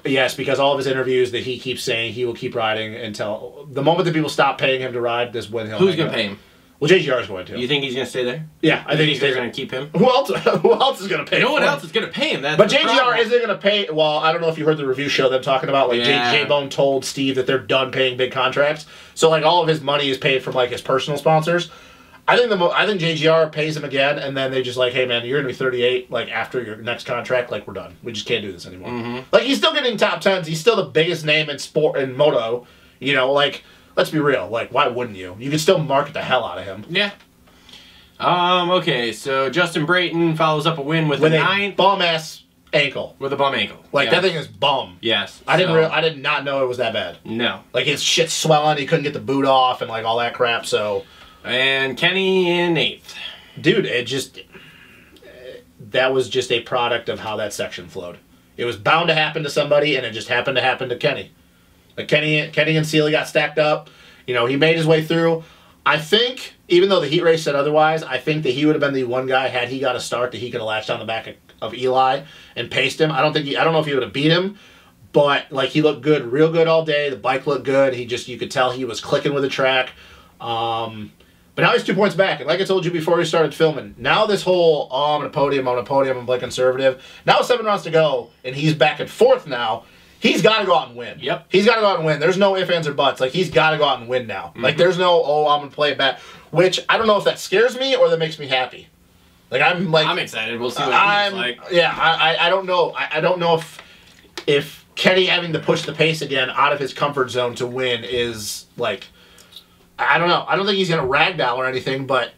Yes, because all of his interviews that he keeps saying he will keep riding until the moment that people stop paying him to ride is when he'll. Who's going to pay him? Well, JGR is going to. You think he's going to stay there? Yeah, I think they're going to keep him. Who else is going to pay? No one else is going to pay him. That's but JGR isn't going to pay. Well, I don't know if you heard the review show them talking about like J-Bone told Steve that they're done paying big contracts. So like all of his money is paid from like his personal sponsors. I think JGR pays him again, and then they just like, hey man, you're gonna be 38. Like after your next contract, like we're done. We just can't do this anymore. Like he's still getting top 10s. He's still the biggest name in sport in moto. You know, like let's be real. Like why wouldn't you? You can still market the hell out of him. Yeah. Okay, so Justin Brayton follows up a win with a 9th bum ass ankle. With a bum ankle. Like that thing is bum. Yes. I did not know it was that bad. No. Like his shit's swelling. He couldn't get the boot off and like all that crap. So. And Kenny in 8th. Dude, that was just a product of how that section flowed. It was bound to happen to somebody, and it just happened to happen to Kenny. Like Kenny and Seeley got stacked up. You know, he made his way through. I think, even though the heat race said otherwise, I think that he would have been the one guy, had he got a start, that he could have latched on the back of Eli and paced him. I don't know if he would have beat him, but like he looked good, real good all day. The bike looked good. You could tell he was clicking with the track. But now he's 2 points back. And like I told you before we started filming, now this whole, I'm going to podium, I'm Blake conservative. Now 7 rounds to go, and he's back at 4th now. He's got to go out and win. Yep. He's got to go out and win. There's no ifs, ands, or buts. Like, he's got to go out and win now. Like, there's no, I'm going to play it back. Which, I don't know if that scares me or that makes me happy. Like, I'm excited. We'll see what he's like. Yeah, I don't know. I don't know if Kenny having to push the pace again out of his comfort zone to win is, like... I don't know. I don't think he's going to ragdoll or anything, but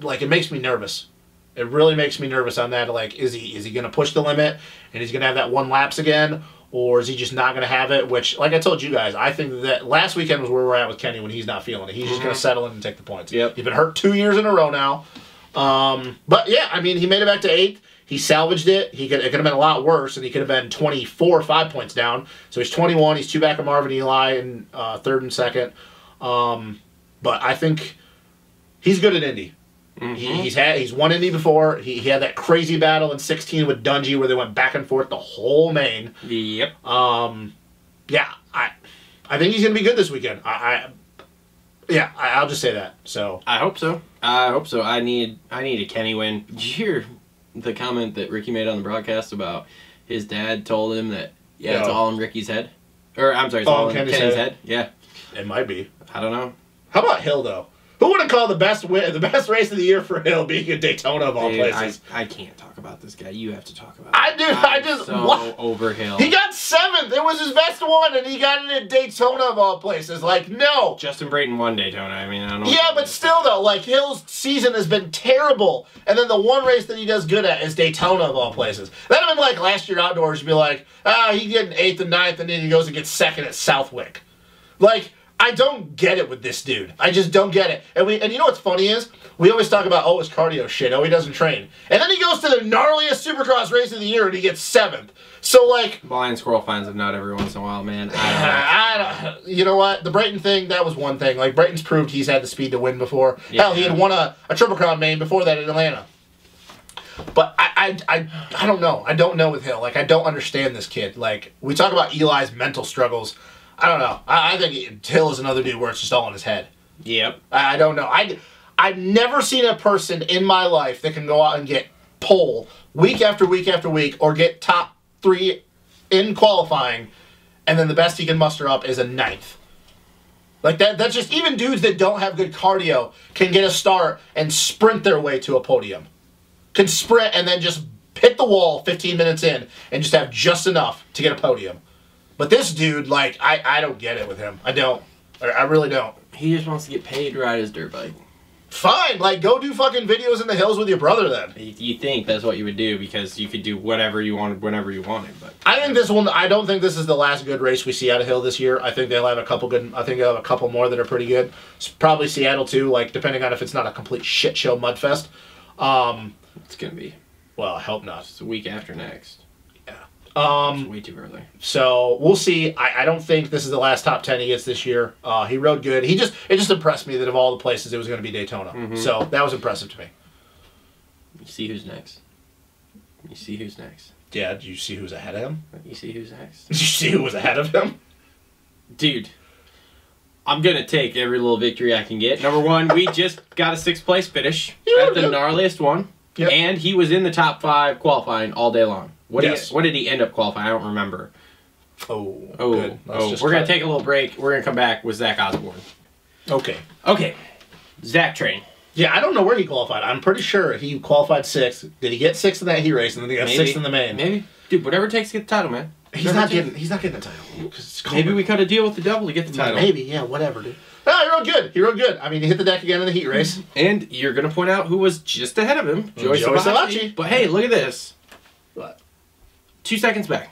like it makes me nervous. It really makes me nervous on that. Like, is he going to push the limit and he's going to have that 1 laps again, or is he just not going to have it? Which, like I told you guys, I think that last weekend was where we're at with Kenny when he's not feeling it. He's just going to settle in and take the points. Yep. He's been hurt 2 years in a row now. But yeah, I mean, he made it back to 8th. He salvaged it. It could have been a lot worse, and he could have been 24, 5 points down. So he's 21. He's 2 back of Marvin Eli in 3rd and 2nd. But I think he's good at Indy. He's won Indy before. He had that crazy battle in 16 with Dungey where they went back and forth the whole main. Yep. Yeah, I think he's gonna be good this weekend. I'll just say that. So I hope so. I need a Kenny win. Did you hear the comment that Ricky made on the broadcast about his dad told him that it's all in Ricky's head? Or I'm sorry, it's all in Kenny's head. Yeah. It might be. I don't know. How about Hill though? Who would have called the best race of the year for Hill being a Daytona of all places? I can't talk about this guy. You have to talk about it. Over Hill. He got 7th. It was his best one, and he got it at Daytona of all places. Like, no. Justin Brayton won Daytona. I mean, I don't know. Yeah, but still, though, like, Hill's season has been terrible. And then the one race that he does good at is Daytona of all places. That would have been like last year outdoors. You'd be like, he get an 8th and 9th, and then he goes and gets 2nd at Southwick. Like... I don't get it with this dude. I just don't get it. And you know what's funny is, we always talk about, his cardio shit. He doesn't train. And then he goes to the gnarliest Supercross race of the year and he gets 7th. So, like... Blind squirrel finds a nut every once in a while, man. You know what? The Brayton thing, that was one thing. Like, Brayton's proved he's had the speed to win before. Yeah. Hell, he had won a Triple Crown main before that in Atlanta. But I don't know. I don't know with Hill. Like, I don't understand this kid. Like, we talk about Eli's mental struggles. I don't know. I think Hill is another dude where it's just all in his head. Yep. I don't know. I've never seen a person in my life that can go out and get pole week after week after week or get top 3 in qualifying, and then the best he can muster up is a 9th. Like, that's just, even dudes that don't have good cardio can get a start and sprint their way to a podium. Can sprint and then just hit the wall 15 minutes in and just have just enough to get a podium. But this dude, like, I don't get it with him. I don't. I really don't. He just wants to get paid to ride his dirt bike. Fine. Like, go do fucking videos in the hills with your brother then. You think that's what you would do because you could do whatever you wanted whenever you wanted. But I don't think this is the last good race we see out of Hill this year. I think they'll have a couple good. I think they'll have a couple more that are pretty good. Probably Seattle too, like, depending on if it's not a complete shit show mudfest. It's going to be. Well, I hope not. It's the week after next. It's way too early. So we'll see. I don't think this is the last top 10 he gets this year. He rode good. It just impressed me that of all the places it was going to be Daytona. So that was impressive to me. You see who's next. Yeah, did you see who's ahead of him? You see who's next. Did you see who was ahead of him? Dude, I'm going to take every little victory I can get. Number 1, we just got a 6th place finish at the gnarliest one. Yep. And he was in the top 5 qualifying all day long. What did he end up qualifying? I don't remember. Good. We're going to take a little break. We're going to come back with Zach Osborne. Okay. Zach Train. Yeah, I don't know where he qualified. I'm pretty sure he qualified 6th. Did he get 6th in that heat race, and then he got 6th in the main? Maybe. Dude, whatever it takes to get the title, man. He's not getting the title. Maybe we cut a deal with the devil to get the title. Maybe, yeah, whatever, dude. No, he rode good. He rode good. I mean, he hit the deck again in the heat race. And you're going to point out who was just ahead of him, Joey Savacci. But hey, look at this. What? 2 seconds back.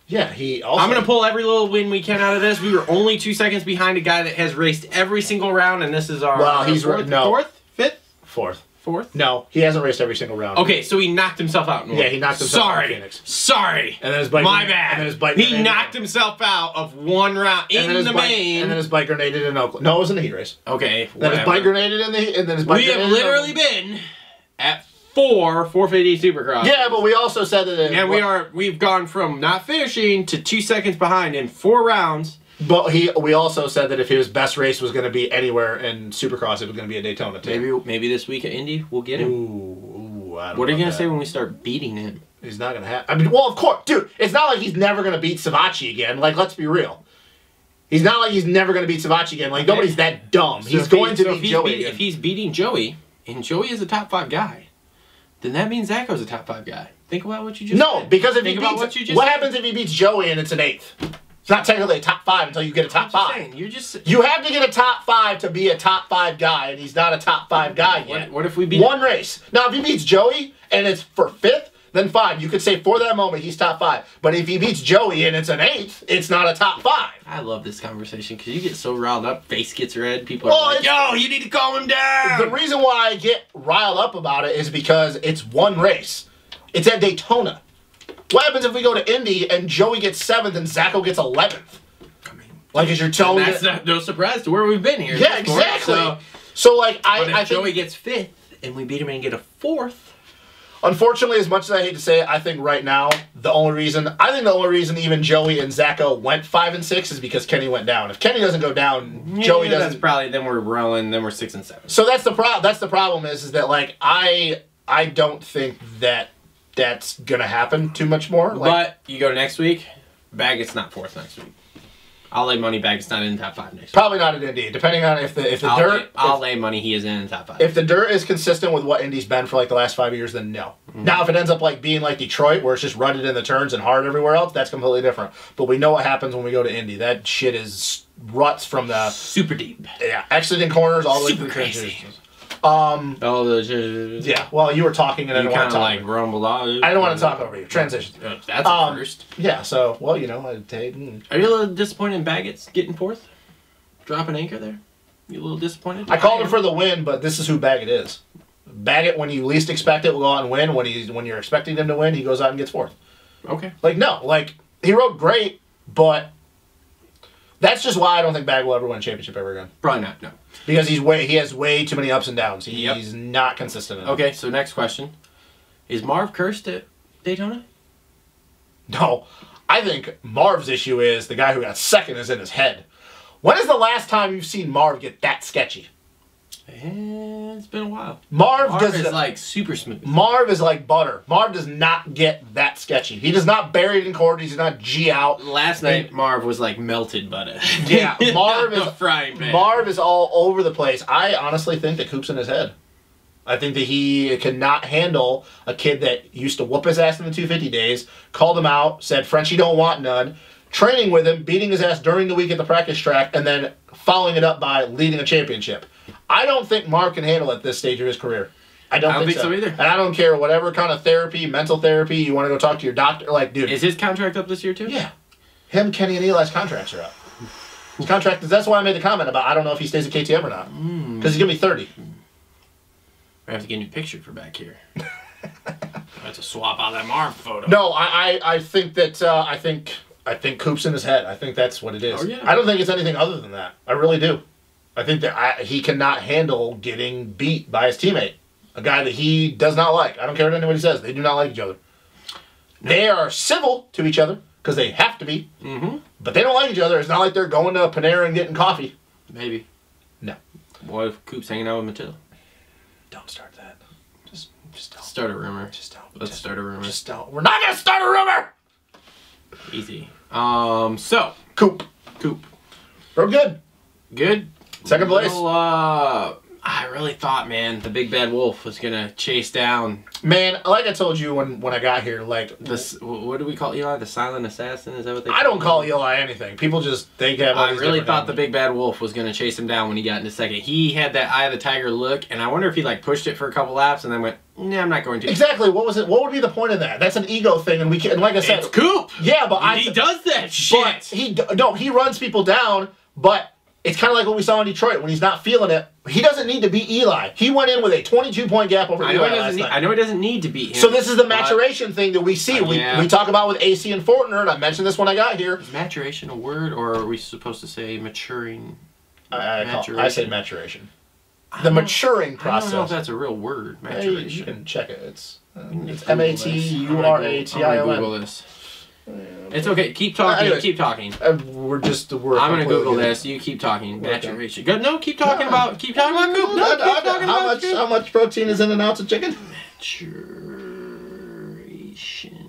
Yeah, he also... I'm going to pull every little win we can out of this. We were only 2 seconds behind a guy that has raced every single round, and this is our... Well, he's... Fourth? Fifth? Fourth. Fourth? No, he hasn't raced every single round. Okay, so he knocked himself out. Yeah, he knocked himself out in Phoenix. Sorry. And then his bike... My bad. And then his bike he knocked himself out of one round in the main. And then his bike grenaded in Oakland. No, it was in the heat race. Okay, Then his bike grenaded in the... And then his bike we have literally been at 450 Supercross. Yeah, but we also said that... And we've gone from not finishing to 2 seconds behind in 4 rounds. But we also said that if his best race was going to be anywhere in Supercross, it was going to be a Daytona too. Maybe this week at Indy we'll get him. I don't what are you know going to say when we start beating him? He's not going to have... I mean, well, of course, dude, it's not like he's never going to beat Savacci again. Like, let's be real. He's not like he's never going to beat Savacci again. Like, nobody's that dumb. So he's going to beat Joey again. If he's beating Joey, and Joey is a top 5 guy, then that means Zacho's a top 5 guy. Think about what you just said. Because if he beats... What happens if he beats Joey and it's an 8th? It's not technically a top 5 until you get a top 5. You have to get a top 5 to be a top 5 guy, and he's not a top 5 guy yet. What if we beat one race? Now, if he beats Joey and it's for 5th, then fine. You could say for that moment he's top 5. But if he beats Joey and it's an 8th, it's not a top 5. I love this conversation because you get so riled up, face gets red. People are like, "Yo, you need to calm him down." The reason why I get riled up about it is because it's one race. It's at Daytona. What happens if we go to Indy and Joey gets 7th and Zacho gets 11th? I mean, like, is your tone... That's no surprise to where we've been here. Yeah, exactly. So like, I think Joey gets 5th and we beat him and get a 4th. Unfortunately, as much as I hate to say it, I think right now the only reason even Joey and Zacho went 5 and 6 is because Kenny went down. If Kenny doesn't go down, Joey doesn't. That's probably then we're rolling. Then we're 6 and 7. So that's the problem. That's the problem is that like I don't think that's gonna happen too much more. Like, but you go next week, Baggett's not 4th next week. I'll lay money Baggett's not in the top 5 next week. Probably not at Indy, depending on if the I'll lay money he is in the top 5. If the dirt is consistent with what Indy's been for like the last 5 years, then no. Now if it ends up like being like Detroit, where it's just rutted in the turns and hard everywhere else, that's completely different. But we know what happens when we go to Indy. That shit is ruts from the super deep. Yeah, exiting corners all the way through crazy. Yeah, well, you were talking and I didn't want to talk. Like rumbled on. I don't want to talk over you. Transition. That's a first. Yeah, so, well, you know, Are you a little disappointed in Baggett's getting 4th? Dropping anchor there? You a little disappointed? I called him for the win, but this is who Baggett is. Baggett, when you least expect it, will go out and win. When you're expecting him to win, he goes out and gets 4th. Okay. Like, no. Like, he rode great, but that's just why I don't think Baggett will ever win a championship ever again. Probably not, no. Because he has way too many ups and downs. He's not consistent enough. Okay, so next question. Is Marv cursed at Daytona? No. I think Marv's issue is the guy who got 2nd is in his head. When is the last time you've seen Marv get that sketchy? It's been a while. Marv is like super smooth. Marv is like butter. Marv does not get that sketchy. He does not bury it in corners. He does not G out. Last night, Marv was like melted butter. Yeah, Marv is frying pan. Marv is all over the place. I honestly think that Coop's in his head. I think that he cannot handle a kid that used to whoop his ass in the 250 days, called him out, said Frenchie don't want none, training with him, beating his ass during the week at the practice track, and then following it up by leading a championship. I don't think Marv can handle it at this stage of his career. I don't think so either. And I don't care whatever kind of therapy, mental therapy, you want to go talk to your doctor. Like, dude. Is his contract up this year too? Yeah. Him, Kenny, and Eli's contracts are up. His contract, that's why I made the comment about I don't know if he stays at KTM or not. Because he's going to be 30. I have to get a new picture for back here. I have to swap out that Marv photo. No, I think that, I think Coop's in his head. I think that's what it is. Oh, yeah. I don't think it's anything other than that. I really do. I think that he cannot handle getting beat by his teammate. A guy that he does not like. I don't care what anybody says. They do not like each other. No. They are civil to each other because they have to be. But they don't like each other. It's not like they're going to Panera and getting coffee. Maybe. No. What if Coop's hanging out with Matilda? Don't start that. Just don't. Start a rumor. Just don't. Let's start a rumor. Just don't. We're not going to start a rumor! Easy. So. Coop. Coop. Real good. Good. Second place. I I really thought, man, the big bad wolf was gonna chase down. Man, like I told you when I got here, like This, what do we call Eli? The silent assassin? Is that what they? I don't call Eli anything. People just they have. All I these really different thought the names. big bad wolf was gonna chase him down when he got into second. He had that eye of the tiger look, and I wonder if he like pushed it for a couple laps and then went, "Nah, I'm not going to." Exactly. What was it? What would be the point of that? That's an ego thing, and we can. And like I said, It's Coop. yeah, but He does that shit. But he runs people down, but it's kind of like what we saw in Detroit when he's not feeling it. He doesn't need to beat Eli. He went in with a 22-point gap over I know, Eli last night. I know he doesn't need to beat him. So this is the maturation thing that we see. Yeah. We talk about with AC and Forkner, and I mentioned this when I got here. Is maturation a word, or are we supposed to say maturing? I say maturation. The maturing process. I don't know if that's a real word. Hey, you Maturation. can check it. It's Google MATURATION. I'm gonna Google this. It's okay. Keep talking. Anyways, keep talking. I'm gonna Google this. You keep talking. Maturation. Good. No, keep talking about. Keep talking about Coop. No, keep talking about how much protein is in an ounce of chicken? Maturation.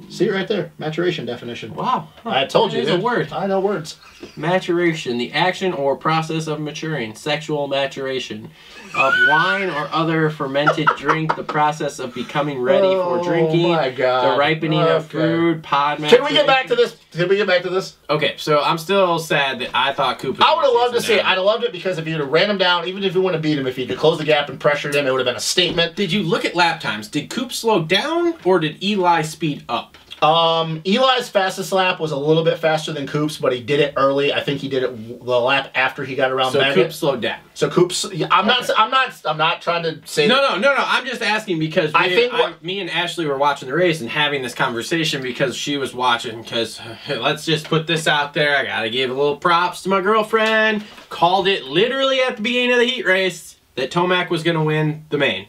See right there, maturation definition. Wow. I told you. It's a dude. word. I know words. Maturation, the action or process of maturing, sexual maturation of wine or other fermented drink, the process of becoming ready for drinking, my God. the ripening of food, pod Can maturation. we get back to this? Can we get back to this? Okay, so I'm still sad that I thought Coop was I would have loved to see it. down. I'd have loved it because if you'd have ran him down, even if you wouldn't have beat him, if you could close the gap and pressured him, it would have been a statement. Did you look at lap times? Did Coop slow down or did Eli speed up? Eli's fastest lap was a little bit faster than Coop's, but he did it early. I think he did it the lap after he got around So Baggett. Coop slowed down. So Coop's. Yeah, I'm not trying to say. No. I'm just asking because I think me and Ashley were watching the race and having this conversation because she was watching. Because let's just put this out there. I gotta give a little props to my girlfriend. Called it literally at the beginning of the heat race that Tomac was gonna win the main,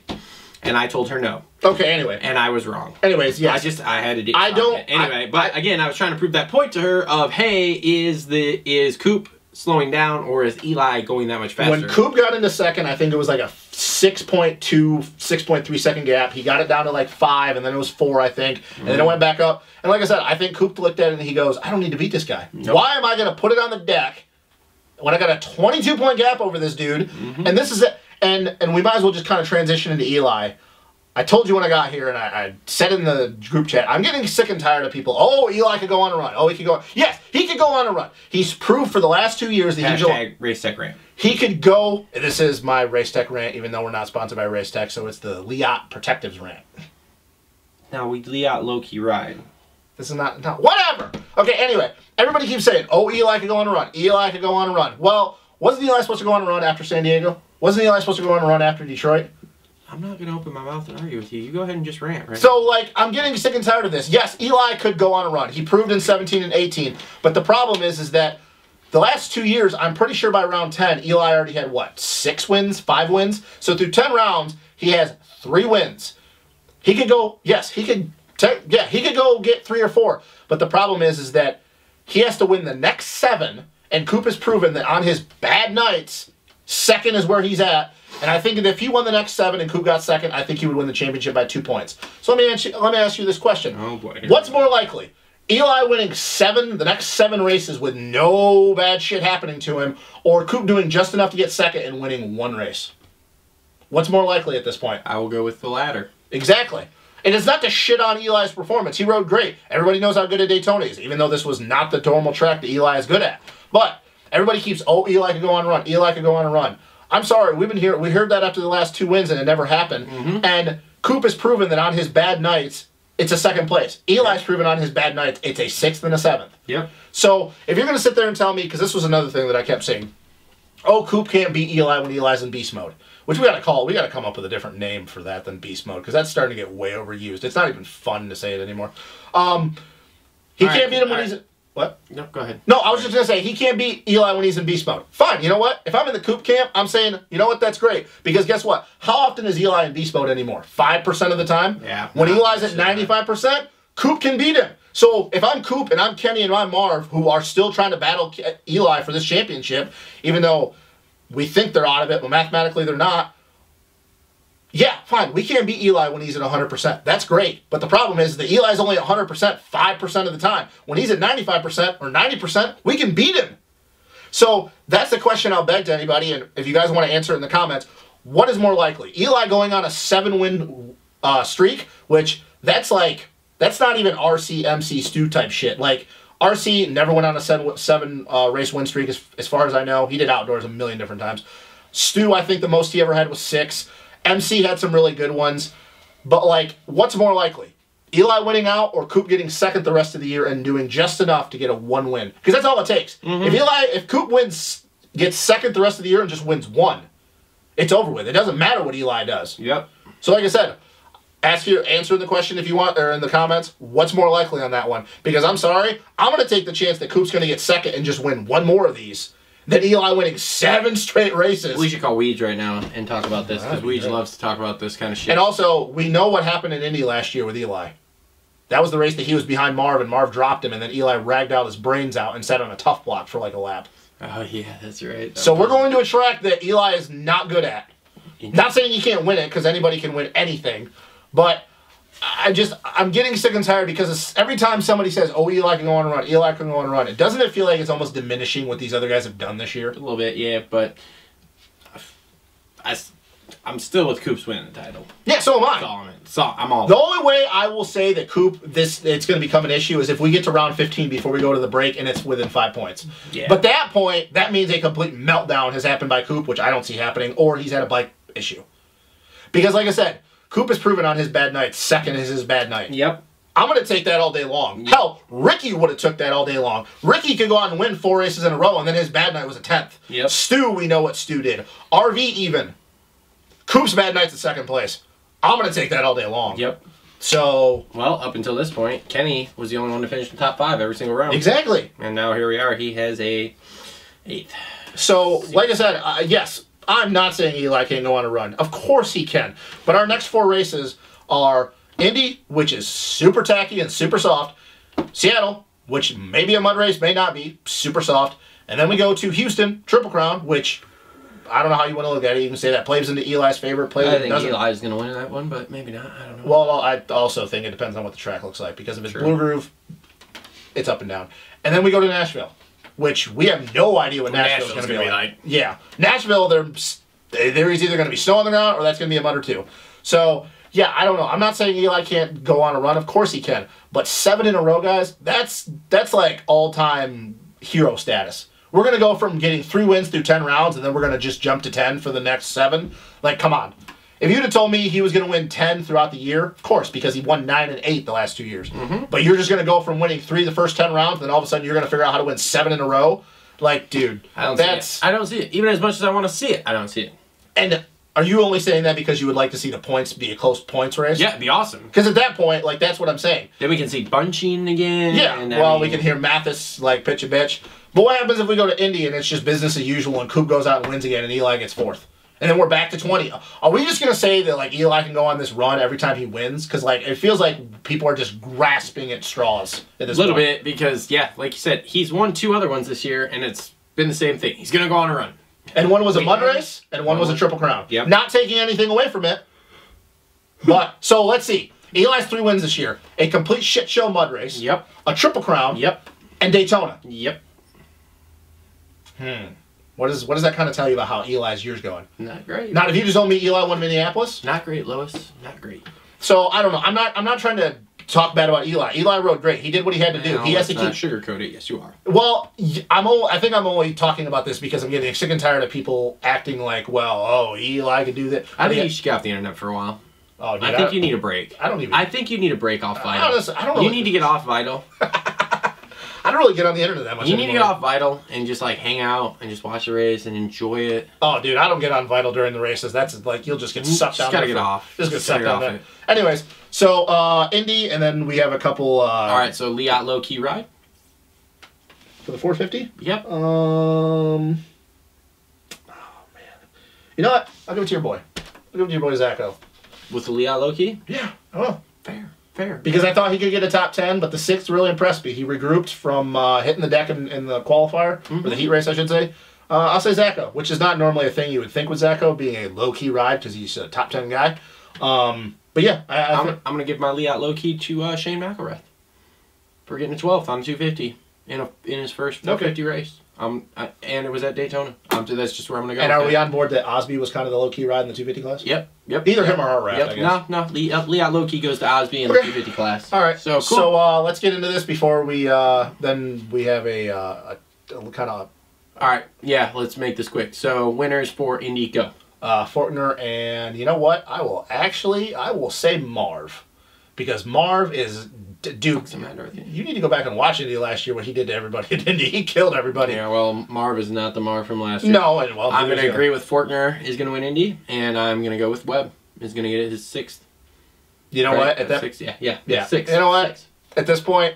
and I told her no. Okay. Anyway. And I was wrong. Anyways, yes. I had to do. I don't. Anyway, but again, I was trying to prove that point to her of, hey, is Coop slowing down or is Eli going that much faster? When Coop got into second, I think it was like a 6.2, 6.3 second gap. He got it down to like 5, and then it was 4, I think. And then it went back up. And like I said, I think Coop looked at it and he goes, I don't need to beat this guy. Nope. Why am I going to put it on the deck when I got a 22-point gap over this dude? And this is it. And we might as well just kind of transition into Eli. I told you when I got here, and I said in the group chat, I'm getting sick and tired of people. Oh, Eli could go on a run. Oh, he could go. Yes, he could go on a run. He's proved for the last 2 years that Hashtag Race Tech Rant. he could go. This is my Race Tech rant, even though we're not sponsored by Race Tech, so it's the Leatt Protectives rant. Now we Leatt low-key ride. This is not whatever. Okay, anyway, everybody keeps saying, oh, Eli could go on a run. Eli could go on a run. Well, wasn't Eli supposed to go on a run after San Diego? Wasn't Eli supposed to go on a run after Detroit? I'm not going to open my mouth and argue with you. You go ahead and just rant, right? So, like, I'm getting sick and tired of this. Yes, Eli could go on a run. He proved in 17 and 18. But the problem is that the last 2 years, I'm pretty sure by round 10, Eli already had, what, 6 wins, 5 wins? So through 10 rounds, he has 3 wins. He could go, yes, he could go get 3 or 4. But the problem is that he has to win the next 7, and Coop has proven that on his bad nights, second is where he's at. And I think that if he won the next 7 and Coop got second, I think he would win the championship by 2 points. So let me ask you this question. Oh boy. What's more likely? Eli winning the next 7 races with no bad shit happening to him, or Coop doing just enough to get second and winning 1 race? What's more likely at this point? I will go with the latter. Exactly. And it's not to shit on Eli's performance. He rode great. Everybody knows how good a Daytona is, even though this was not the normal track that Eli is good at. But everybody keeps, oh, Eli could go on a run. Eli could go on a run. I'm sorry, we heard that after the last 2 wins and it never happened. And Coop has proven that on his bad nights, it's a 2nd place. Eli's proven on his bad nights, it's a 6th and a 7th. Yep. So if you're going to sit there and tell me, because this was another thing that I kept saying, oh, Coop can't beat Eli when Eli's in beast mode. Which we got to come up with a different name for that than beast mode, because that's starting to get way overused. It's not even fun to say it anymore. He can't beat him when he's... What? No, go ahead. No, I was just going to say, he can't beat Eli when he's in beast mode. Fine, you know what? If I'm in the Coop camp, I'm saying, you know what, that's great. Because guess what? How often is Eli in beast mode anymore? 5% of the time? Yeah. When Eli's at 95%, Coop can beat him. So if I'm Coop and I'm Kenny and I'm Marv, who are still trying to battle Eli for this championship, even though we think they're out of it, but mathematically they're not, yeah, fine, we can't beat Eli when he's at 100%. That's great. But the problem is that Eli's only at 100% 5% of the time. When he's at 95% or 90%, we can beat him. So that's the question I'll beg to anybody, and if you guys want to answer it in the comments, what is more likely? Eli going on a 7-win streak, which that's not even RC, MC, Stu type shit. Like, RC never went on a 7 race win streak as far as I know. He did outdoors a million different times. Stu, I think the most he ever had was 6. MC had some really good ones. But, like, what's more likely? Eli winning out or Coop getting second the rest of the year and doing just enough to get a 1 win? Because that's all it takes. If Coop gets second the rest of the year and just wins 1, it's over with. It doesn't matter what Eli does. Yep. So like I said, answer the question if you want, or in the comments, what's more likely on that one? Because I'm sorry, I'm going to take the chance that Coop's going to get second and just win 1 more of these than Eli winning 7 straight races. We should call Weege right now and talk about this, because Weege loves to talk about this kind of shit. And also, we know what happened in Indy last year with Eli. That was the race that he was behind Marv, and Marv dropped him, and then Eli ragged out his brains out and sat on a tough block for like a lap. Oh, yeah, that's right. So we're going to a track that Eli is not good at. Not saying he can't win it, because anybody can win anything, but I'm getting sick and tired because every time somebody says, oh, Eli can go on a run, Eli can go on a run, doesn't it feel like it's almost diminishing what these other guys have done this year? A little bit, yeah, but I'm still with Coop's winning the title. Yeah, so am I. I'm all The only way I will say that Coop, it's going to become an issue is if we get to round 15 before we go to the break and it's within 5 points. Yeah. But that point, that means a complete meltdown has happened by Coop, which I don't see happening, or he's had a bike issue. Because like I said, Coop has proven on his bad nights, second is his bad night. Yep. I'm going to take that all day long. Yep. Hell, Ricky would have took that all day long. Ricky could go out and win 4 races in a row, and then his bad night was a 10th. Yep. Stu, we know what Stu did. RV even. Coop's bad night's in second place. I'm going to take that all day long. Yep. So... Well, up until this point, Kenny was the only one to finish in the top 5 every single round. Exactly. And now here we are. He has a 8th. So, like I said, yes, I'm not saying Eli can't go on a run. Of course he can. But our next 4 races are Indy, which is super tacky and super soft. Seattle, which may be a mud race, may not be, super soft. And then we go to Houston, Triple Crown, which... I don't know how you want to look at it. You can say that plays into Eli's favor. I think Eli's going to win that one, but maybe not. I don't know. Well, I also think it depends on what the track looks like. Because if it's Blue Groove, it's up and down. And then we go to Nashville, which we have no idea what Nashville's going to be like. Yeah. Nashville, there's either going to be snow on the ground or that's going to be a mud or 2. So, yeah, I don't know. I'm not saying Eli can't go on a run. Of course he can. But 7 in a row, guys, that's like all-time hero status. We're going to go from getting 3 wins through 10 rounds, and then we're going to just jump to 10 for the next 7. Like, come on. If you'd have told me he was going to win 10 throughout the year, of course, because he won 9 and 8 the last 2 years. But you're just going to go from winning 3 the first 10 rounds, and then all of a sudden you're going to figure out how to win 7 in a row? Like, dude, I don't see it. Even as much as I want to see it, I don't see it. And are you only saying that because you would like to see the points be a close points race? Yeah, it'd be awesome. Because at that point, like, that's what I'm saying. Then we can see bunching again. Yeah, and we can hear Mathis, like, pitch a bitch. But what happens if we go to Indy and it's just business as usual and Coop goes out and wins again and Eli gets 4th? And then we're back to 20. Are we just going to say that, like, Eli can go on this run every time he wins? Because, like, it feels like people are just grasping at straws at this point. A little bit, because, yeah, like you said, he's won 2 other ones this year, and it's been the same thing. He's going to go on a run. And one was a mud race, and one was a Triple Crown. Yep. Not taking anything away from it. But, so let's see. Eli's 3 wins this year. A complete shit show mud race. Yep. A Triple Crown. Yep. And Daytona. Yep. What does that kind of tell you about how Eli's year's going? Not great. Not if you just told me Eli won Minneapolis? Not great, Lois. Not great. So, I don't know. I'm not trying to talk bad about Eli. Eli rode great. He did what he had to do. He has to keep sugarcoat it. Yes, you are. Well, I think I'm only talking about this because I'm getting sick and tired of people acting like, well, oh, Eli could do that. I think you should get off the internet for a while. Oh, dude, I think you need a break. I think you need a break off Vital. Honestly, I don't know. You need to get off Vital. I don't really get on the internet that much. You need to get off Vital and just like hang out and just watch the race and enjoy it. Oh, dude, I don't get on Vital during the races. That's like you'll just get sucked down. Just gotta get off. Just get sucked down there. Anyways, so Indy, and then we have a couple. All right, so Leatt low key ride for the 450. Yep. Oh man, you know what? I'll give it to your boy. I'll give it to your boy Zacho. With the Leatt low key? Yeah. Oh. Fair. Because I thought he could get a top 10, but the 6th really impressed me. He regrouped from hitting the deck in the qualifier, or the heat race, I should say. I'll say Zacho, which is not normally a thing you would think with Zacho, being a low-key ride, because he's a top 10 guy. But yeah. I'm going to give my Leatt low-key to Shane McElrath for getting a 12th on 250 in his first 450 race. And it was at Daytona. That's just where I'm gonna go. And are we on board that Osby was kind of the low key ride in the 250 class? Yep. Either him or Hartranft, I guess. No. Leah low key goes to Osby in the 250 class. All right. So cool. So let's get into this before we then we have a kind of. All right. Yeah. Let's make this quick. So winners for Indy, go. Forkner, and you know what? I will say Marv, because Marv is dude. You need to go back and watch Indy last year. What he did to everybody at Indy, he killed everybody. Yeah. Well, Marv is not the Marv from last year. No, and well, I'm going to agree with Forkner is going to win Indy, and I'm going to go with Webb is going to get his 6th. You know what? At that, 6th, yeah. 6th. You know what? 6th. At this point,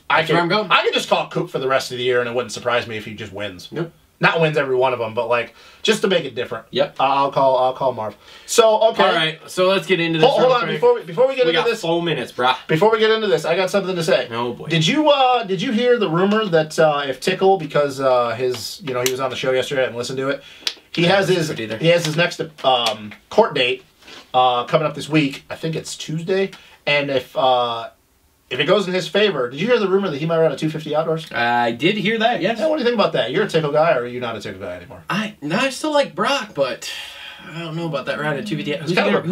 I can just call Coop for the rest of the year, and it wouldn't surprise me if he just wins. Nope. Not wins every one of them, but like just to make it different. Yep. I'll call Marv. So okay. All right. So let's get into this. Hold on before we get into this. 4 minutes, brah. Before we get into this, I got something to say. Oh boy. Did you hear the rumor that if Tickle, because he was on the show yesterday and listened to it, he has his next court date coming up this week. I think it's Tuesday, and if it goes in his favor, did you hear the rumor that he might run a 250 outdoors? I did hear that, yes. Yeah, what do you think about that? You're a Tickle guy, or are you not a Tickle guy anymore? I still like Brock, but I don't know about that ride at 250. Who's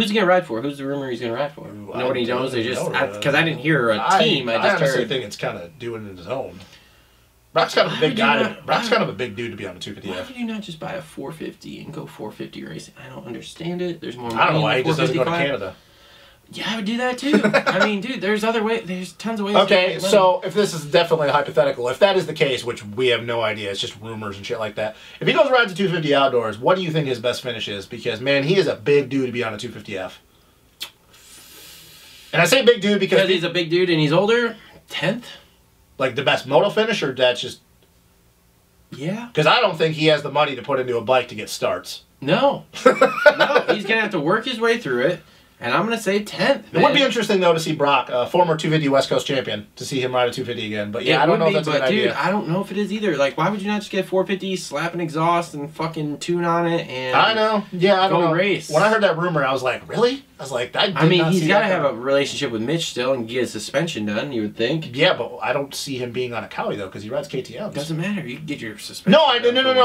he going to ride for? Who's the rumor he's going to ride for? Nobody knows. They just, because I didn't hear a team. I honestly think it's kind of doing it his own. Brock's kind of a big guy. Brock's kind of a big dude to be on a 250F. Why would you not just buy a 450 and go 450 racing? I don't understand it. There's more money. I don't know why he just doesn't go to Canada. Yeah, I would do that too. I mean, dude, there's other ways. There's tons of ways. Okay, so if this is definitely a hypothetical, if that is the case, which we have no idea, it's just rumors and shit like that. If he goes around to 250 outdoors, what do you think his best finish is? Because man, he is a big dude to be on a 250F. And I say big dude because he's a big dude and he's older. 10th. Like the best moto finish, or that's just. Yeah. Because I don't think he has the money to put into a bike to get starts. No. No, he's gonna have to work his way through it. And I'm going to say 10th. It would be interesting, though, to see Brock, former 250 West Coast champion, to see him ride a 250 again. But yeah, I don't know if that's a good idea. Dude, I don't know if it is either. Like, why would you not just get 450, slap an exhaust, and fucking tune on it, and I know. Yeah, I don't know. Race. When I heard that rumor, I was like, really? I was like, he's got to have a relationship with Mitch still and get his suspension done, you would think. Yeah, but I don't see him being on a Cowie, though, because he rides KTMs. Doesn't matter. You can get your suspension No.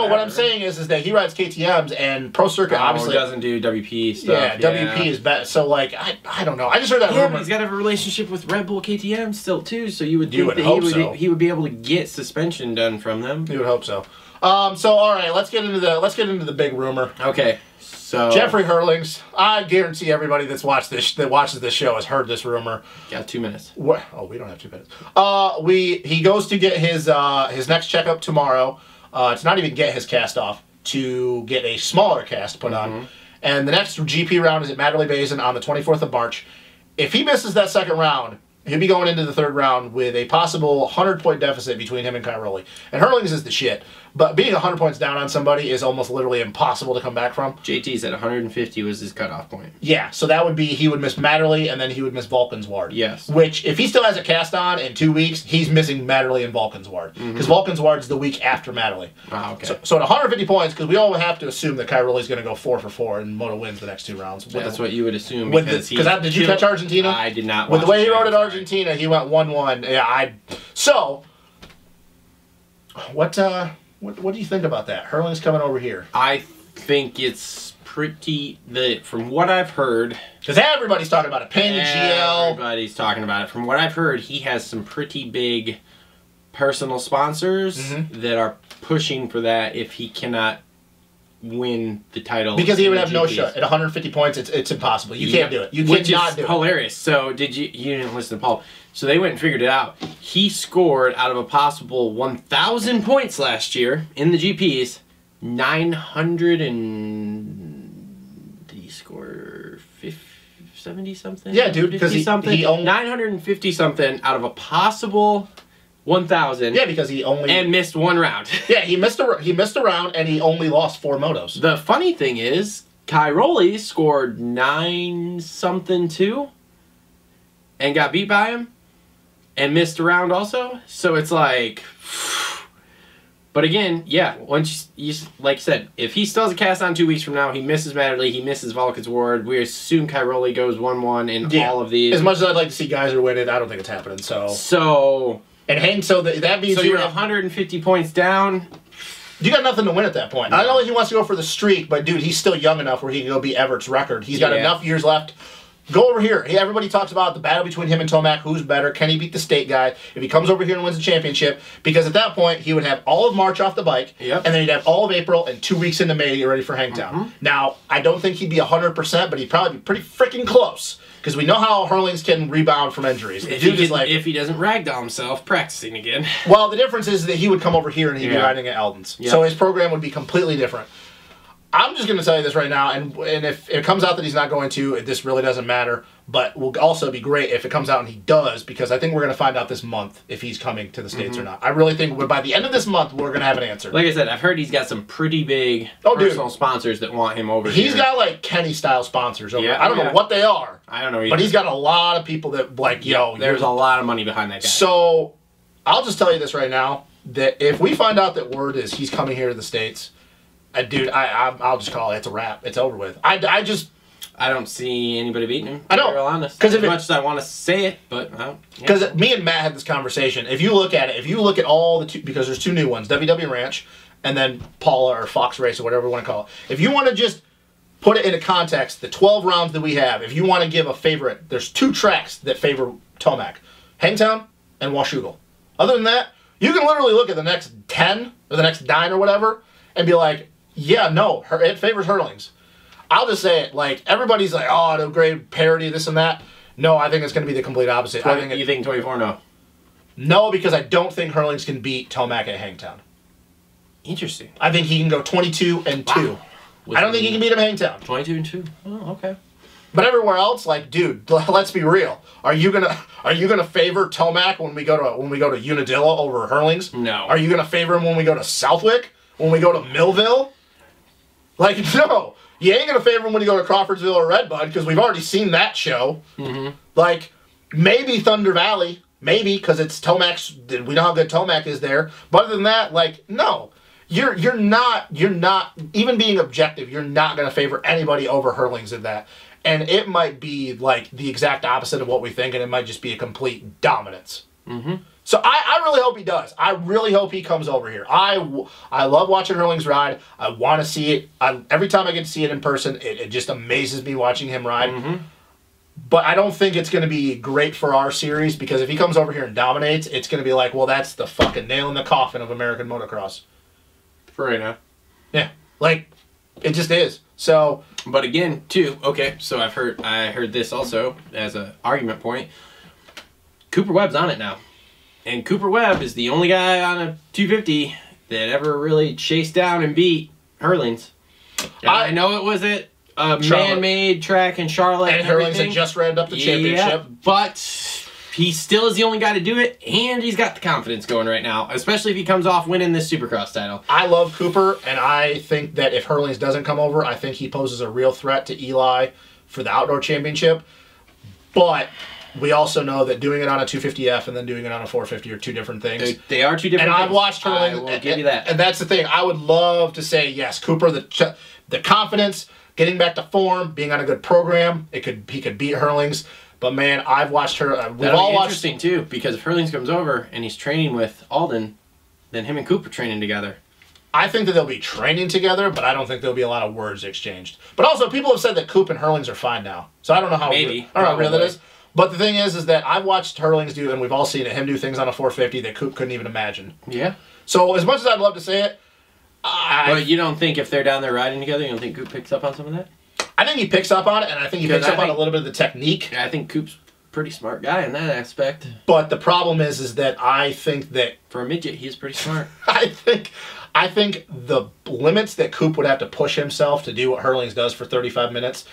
What I'm saying is that he rides KTMs, and Pro Circuit obviously doesn't do WP stuff. Yeah, WP is better. So, like, I don't know. I just heard that rumor. Yeah, but he's got to have a relationship with Red Bull KTM still, too, so you would think that he would be able to get suspension done from them. You would hope so. So, all right, let's get into the big rumor. Okay. So Jeffrey Hurlings, I guarantee everybody that watches this show has heard this rumor. Got 2 minutes. What? Oh, we don't have 2 minutes. He goes to get his next checkup tomorrow. To not even get his cast off, to get a smaller cast put on. And the next GP round is at Matterley Basin on the 24th of March. If he misses that second round, he'll be going into the third round with a possible 100-point deficit between him and Cairoli. And Hurlings is the shit. But being 100 points down on somebody is almost literally impossible to come back from. JT said 150 was his cutoff point. Yeah, so that would be he would miss Matterley and then he would miss Valkenswaard. Yes. Which, if he still has a cast on in 2 weeks, he's missing Matterley and Valkenswaard. Because Valkenswaard's the week after Matterley. Oh, okay. So at 150 points, because we all have to assume that Cairoli's going to go 4 for 4 and Moto wins the next 2 rounds. That's what you would assume. Did you catch Argentina? I did not. With the way he rode at Argentina, he went 1-1. Yeah, So, what do you think about that? Hurling's coming over here. I think it's pretty, from what I've heard, because everybody's talking about it. Payne and GL. Everybody's talking about it. From what I've heard, he has some pretty big personal sponsors that are pushing for that if he cannot win the title. Because he would have no shot. At 150 points, it's impossible. You can't do it. You cannot do it. Hilarious. So you didn't listen to Paul. So they went and figured it out. He scored out of a possible 1,000 points last year in the GPs, 900 and did he score 70 something? Yeah, dude, because he only 950 something out of a possible 1,000. Yeah, because he only and missed 1 round. Yeah, he missed a round and he only lost 4 motos. The funny thing is, Cairoli scored 9 something too, and got beat by him. And missed a round also, so it's like, but again, yeah. Once you like I said, if he still has a cast on 2 weeks from now, he misses Matterley, he misses Valkenswaard. We assume Cairoli goes 1-1 in all of these. As much as I'd like to see Geyser win it, I don't think it's happening. So that means you're 150 points down. You got nothing to win at that point. I know he wants to go for the streak, but dude, he's still young enough where he can go beat Everett's record. He's got enough years left. Go over here. Hey, everybody talks about the battle between him and Tomac. Who's better? Can he beat the state guy? If he comes over here and wins the championship, because at that point, he would have all of March off the bike, and then he'd have all of April and 2 weeks into May to get ready for Hangtown. Now, I don't think he'd be 100%, but he'd probably be pretty freaking close, because we know how Hurlings can rebound from injuries. If he doesn't ragdoll himself practicing again. Well, the difference is that he would come over here and he'd be riding at Eldon's. So his program would be completely different. I'm just going to tell you this right now, and if it comes out that he's not going to, this really doesn't matter. But will also be great if it comes out and he does, because I think we're going to find out this month if he's coming to the States or not. I really think by the end of this month, we're going to have an answer. Like I said, I've heard he's got some pretty big personal sponsors that want him over here. He's got like Kenny-style sponsors over there. I don't know what they are. I don't know either. But he's got a lot of people that like, there's a lot of money behind that guy. So I'll just tell you this right now, that if we find out that word is he's coming here to the States, dude, I'll just call it. It's a wrap. It's over with. I don't see anybody beating him. I know. To be real honest. As much as I want to say it, but because me and Matt had this conversation. If you look at it, if you look at all the because there's 2 new ones, WW Ranch and then Paula or Fox Race or whatever you want to call it. If you want to just put it into context, the 12 rounds that we have, if you want to give a favorite, there's 2 tracks that favor Tomac: Hangtown and Washougal. Other than that, you can literally look at the next 10 or the next 9 or whatever and be like, yeah, no, it favors Hurlings. I'll just say it, like, everybody's like, oh, no great parity, this and that. No, I think it's going to be the complete opposite. You think 24 no? No, because I don't think Hurlings can beat Tomac at Hangtown. Interesting. I think he can go 22-2. Wow. I don't think he can beat him at Hangtown. 22-2. Oh, okay. But everywhere else, like, dude, let's be real. Are you gonna favor Tomac when we go to Unadilla over Hurlings? No. Are you gonna favor him when we go to Southwick? When we go to Millville? Like, no. You ain't going to favor him when you go to Crawfordsville or Redbud, because we've already seen that show. Like, maybe Thunder Valley. Maybe, because it's Tomac's. We know how good Tomac is there. But other than that, like, no. You're not, even being objective, you're not going to favor anybody over Hurlings in that. And it might be, like, the exact opposite of what we think, and it might just be a complete dominance. So I really hope he does. I really hope he comes over here. I love watching Hurlings ride. I want to see it. Every time I get to see it in person, it just amazes me watching him ride. But I don't think it's going to be great for our series, because if he comes over here and dominates, it's going to be like, well, that's the fucking nail in the coffin of American motocross. For right now. Yeah. Like, it just is. So. But again, too, okay, so I heard this also as an argument point. Cooper Webb's on it now. And Cooper Webb is the only guy on a 250 that ever really chased down and beat Hurlings. I know it was a man-made track in Charlotte. And Hurlings had just revved up the championship. But he still is the only guy to do it, and he's got the confidence going right now, especially if he comes off winning this Supercross title. I love Cooper, and I think that if Hurlings doesn't come over, I think he poses a real threat to Eli for the outdoor championship. But we also know that doing it on a 250F and then doing it on a 450 are 2 different things. They are 2 different things. And I've watched Hurlings. I will give you that. And that's the thing. I would love to say, yes, Cooper, the confidence, getting back to form, being on a good program, he could beat Hurlings. But, man, I've watched her. We've all watched. Interesting, too, because if Hurlings comes over and he's training with Alden, then him and Cooper training together. I think that they'll be training together, but I don't think there'll be a lot of words exchanged. But also, people have said that Coop and Hurlings are fine now. So I don't know how maybe. I don't know how real that is. But the thing is that I've watched Hurlings do, and we've all seen it, him do things on a 450 that Coop couldn't even imagine. Yeah. So as much as I'd love to say it, but you don't think if they're down there riding together, you don't think Coop picks up on some of that? I think he picks up on it, and I think he picks up on a little bit of the technique. I think Coop's a pretty smart guy in that aspect. But the problem is that I think that for a midget, he's pretty smart. I think the limits that Coop would have to push himself to do what Hurlings does for 35 minutes,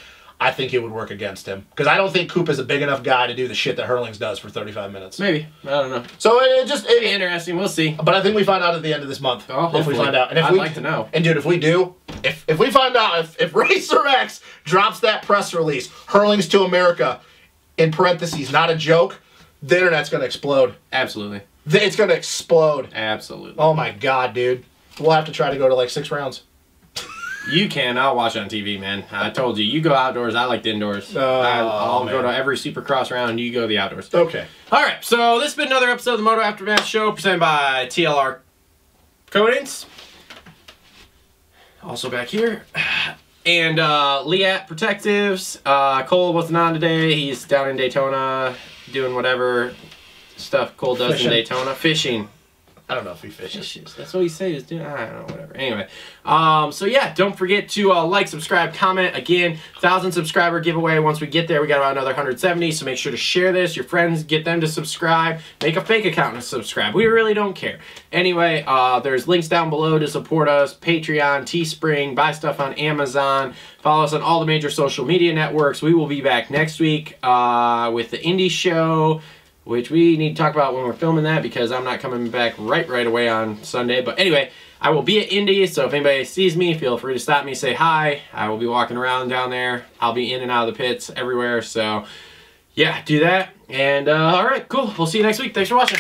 I think it would work against him. Because I don't think Coop is a big enough guy to do the shit that Hurlings does for 35 minutes. Maybe. I don't know. So it'd be interesting. We'll see. But I think we find out at the end of this month. Oh, if we find out. And if I'd like to know. And dude, if we do, if we find out, if Racer X drops that press release, Hurlings to America, in parentheses, not a joke, the internet's going to explode. Absolutely. It's going to explode. Absolutely. Oh my God, dude. We'll have to try to go to like 6 rounds. You can. I'll watch on TV, man. I told you. You go outdoors. I like the indoors. I'll go to every Supercross round. You go the outdoors. Okay. All right. So this has been another episode of the Moto Aftermath Show presented by TLR Coatings Also back here. And Leatt Protectives. Cole wasn't on today. He's down in Daytona doing whatever stuff Cole does in Daytona. Fishing. I don't know if he fishes. That's what he said he was doing. I don't know, whatever. Anyway, so yeah, don't forget to like, subscribe, comment. Again, 1,000 subscriber giveaway. Once we get there, we got about another 170. So make sure to share this. Your friends, get them to subscribe. Make a fake account and subscribe. We really don't care. Anyway, there's links down below to support us. Patreon, Teespring, buy stuff on Amazon. Follow us on all the major social media networks. We will be back next week with the Indie Show, which we need to talk about when we're filming that because I'm not coming back right away on Sunday. But anyway, I will be at Indy, so if anybody sees me, feel free to stop me, say hi. I will be walking around down there. I'll be in and out of the pits everywhere. So yeah, do that. And all right, cool. We'll see you next week. Thanks for watching.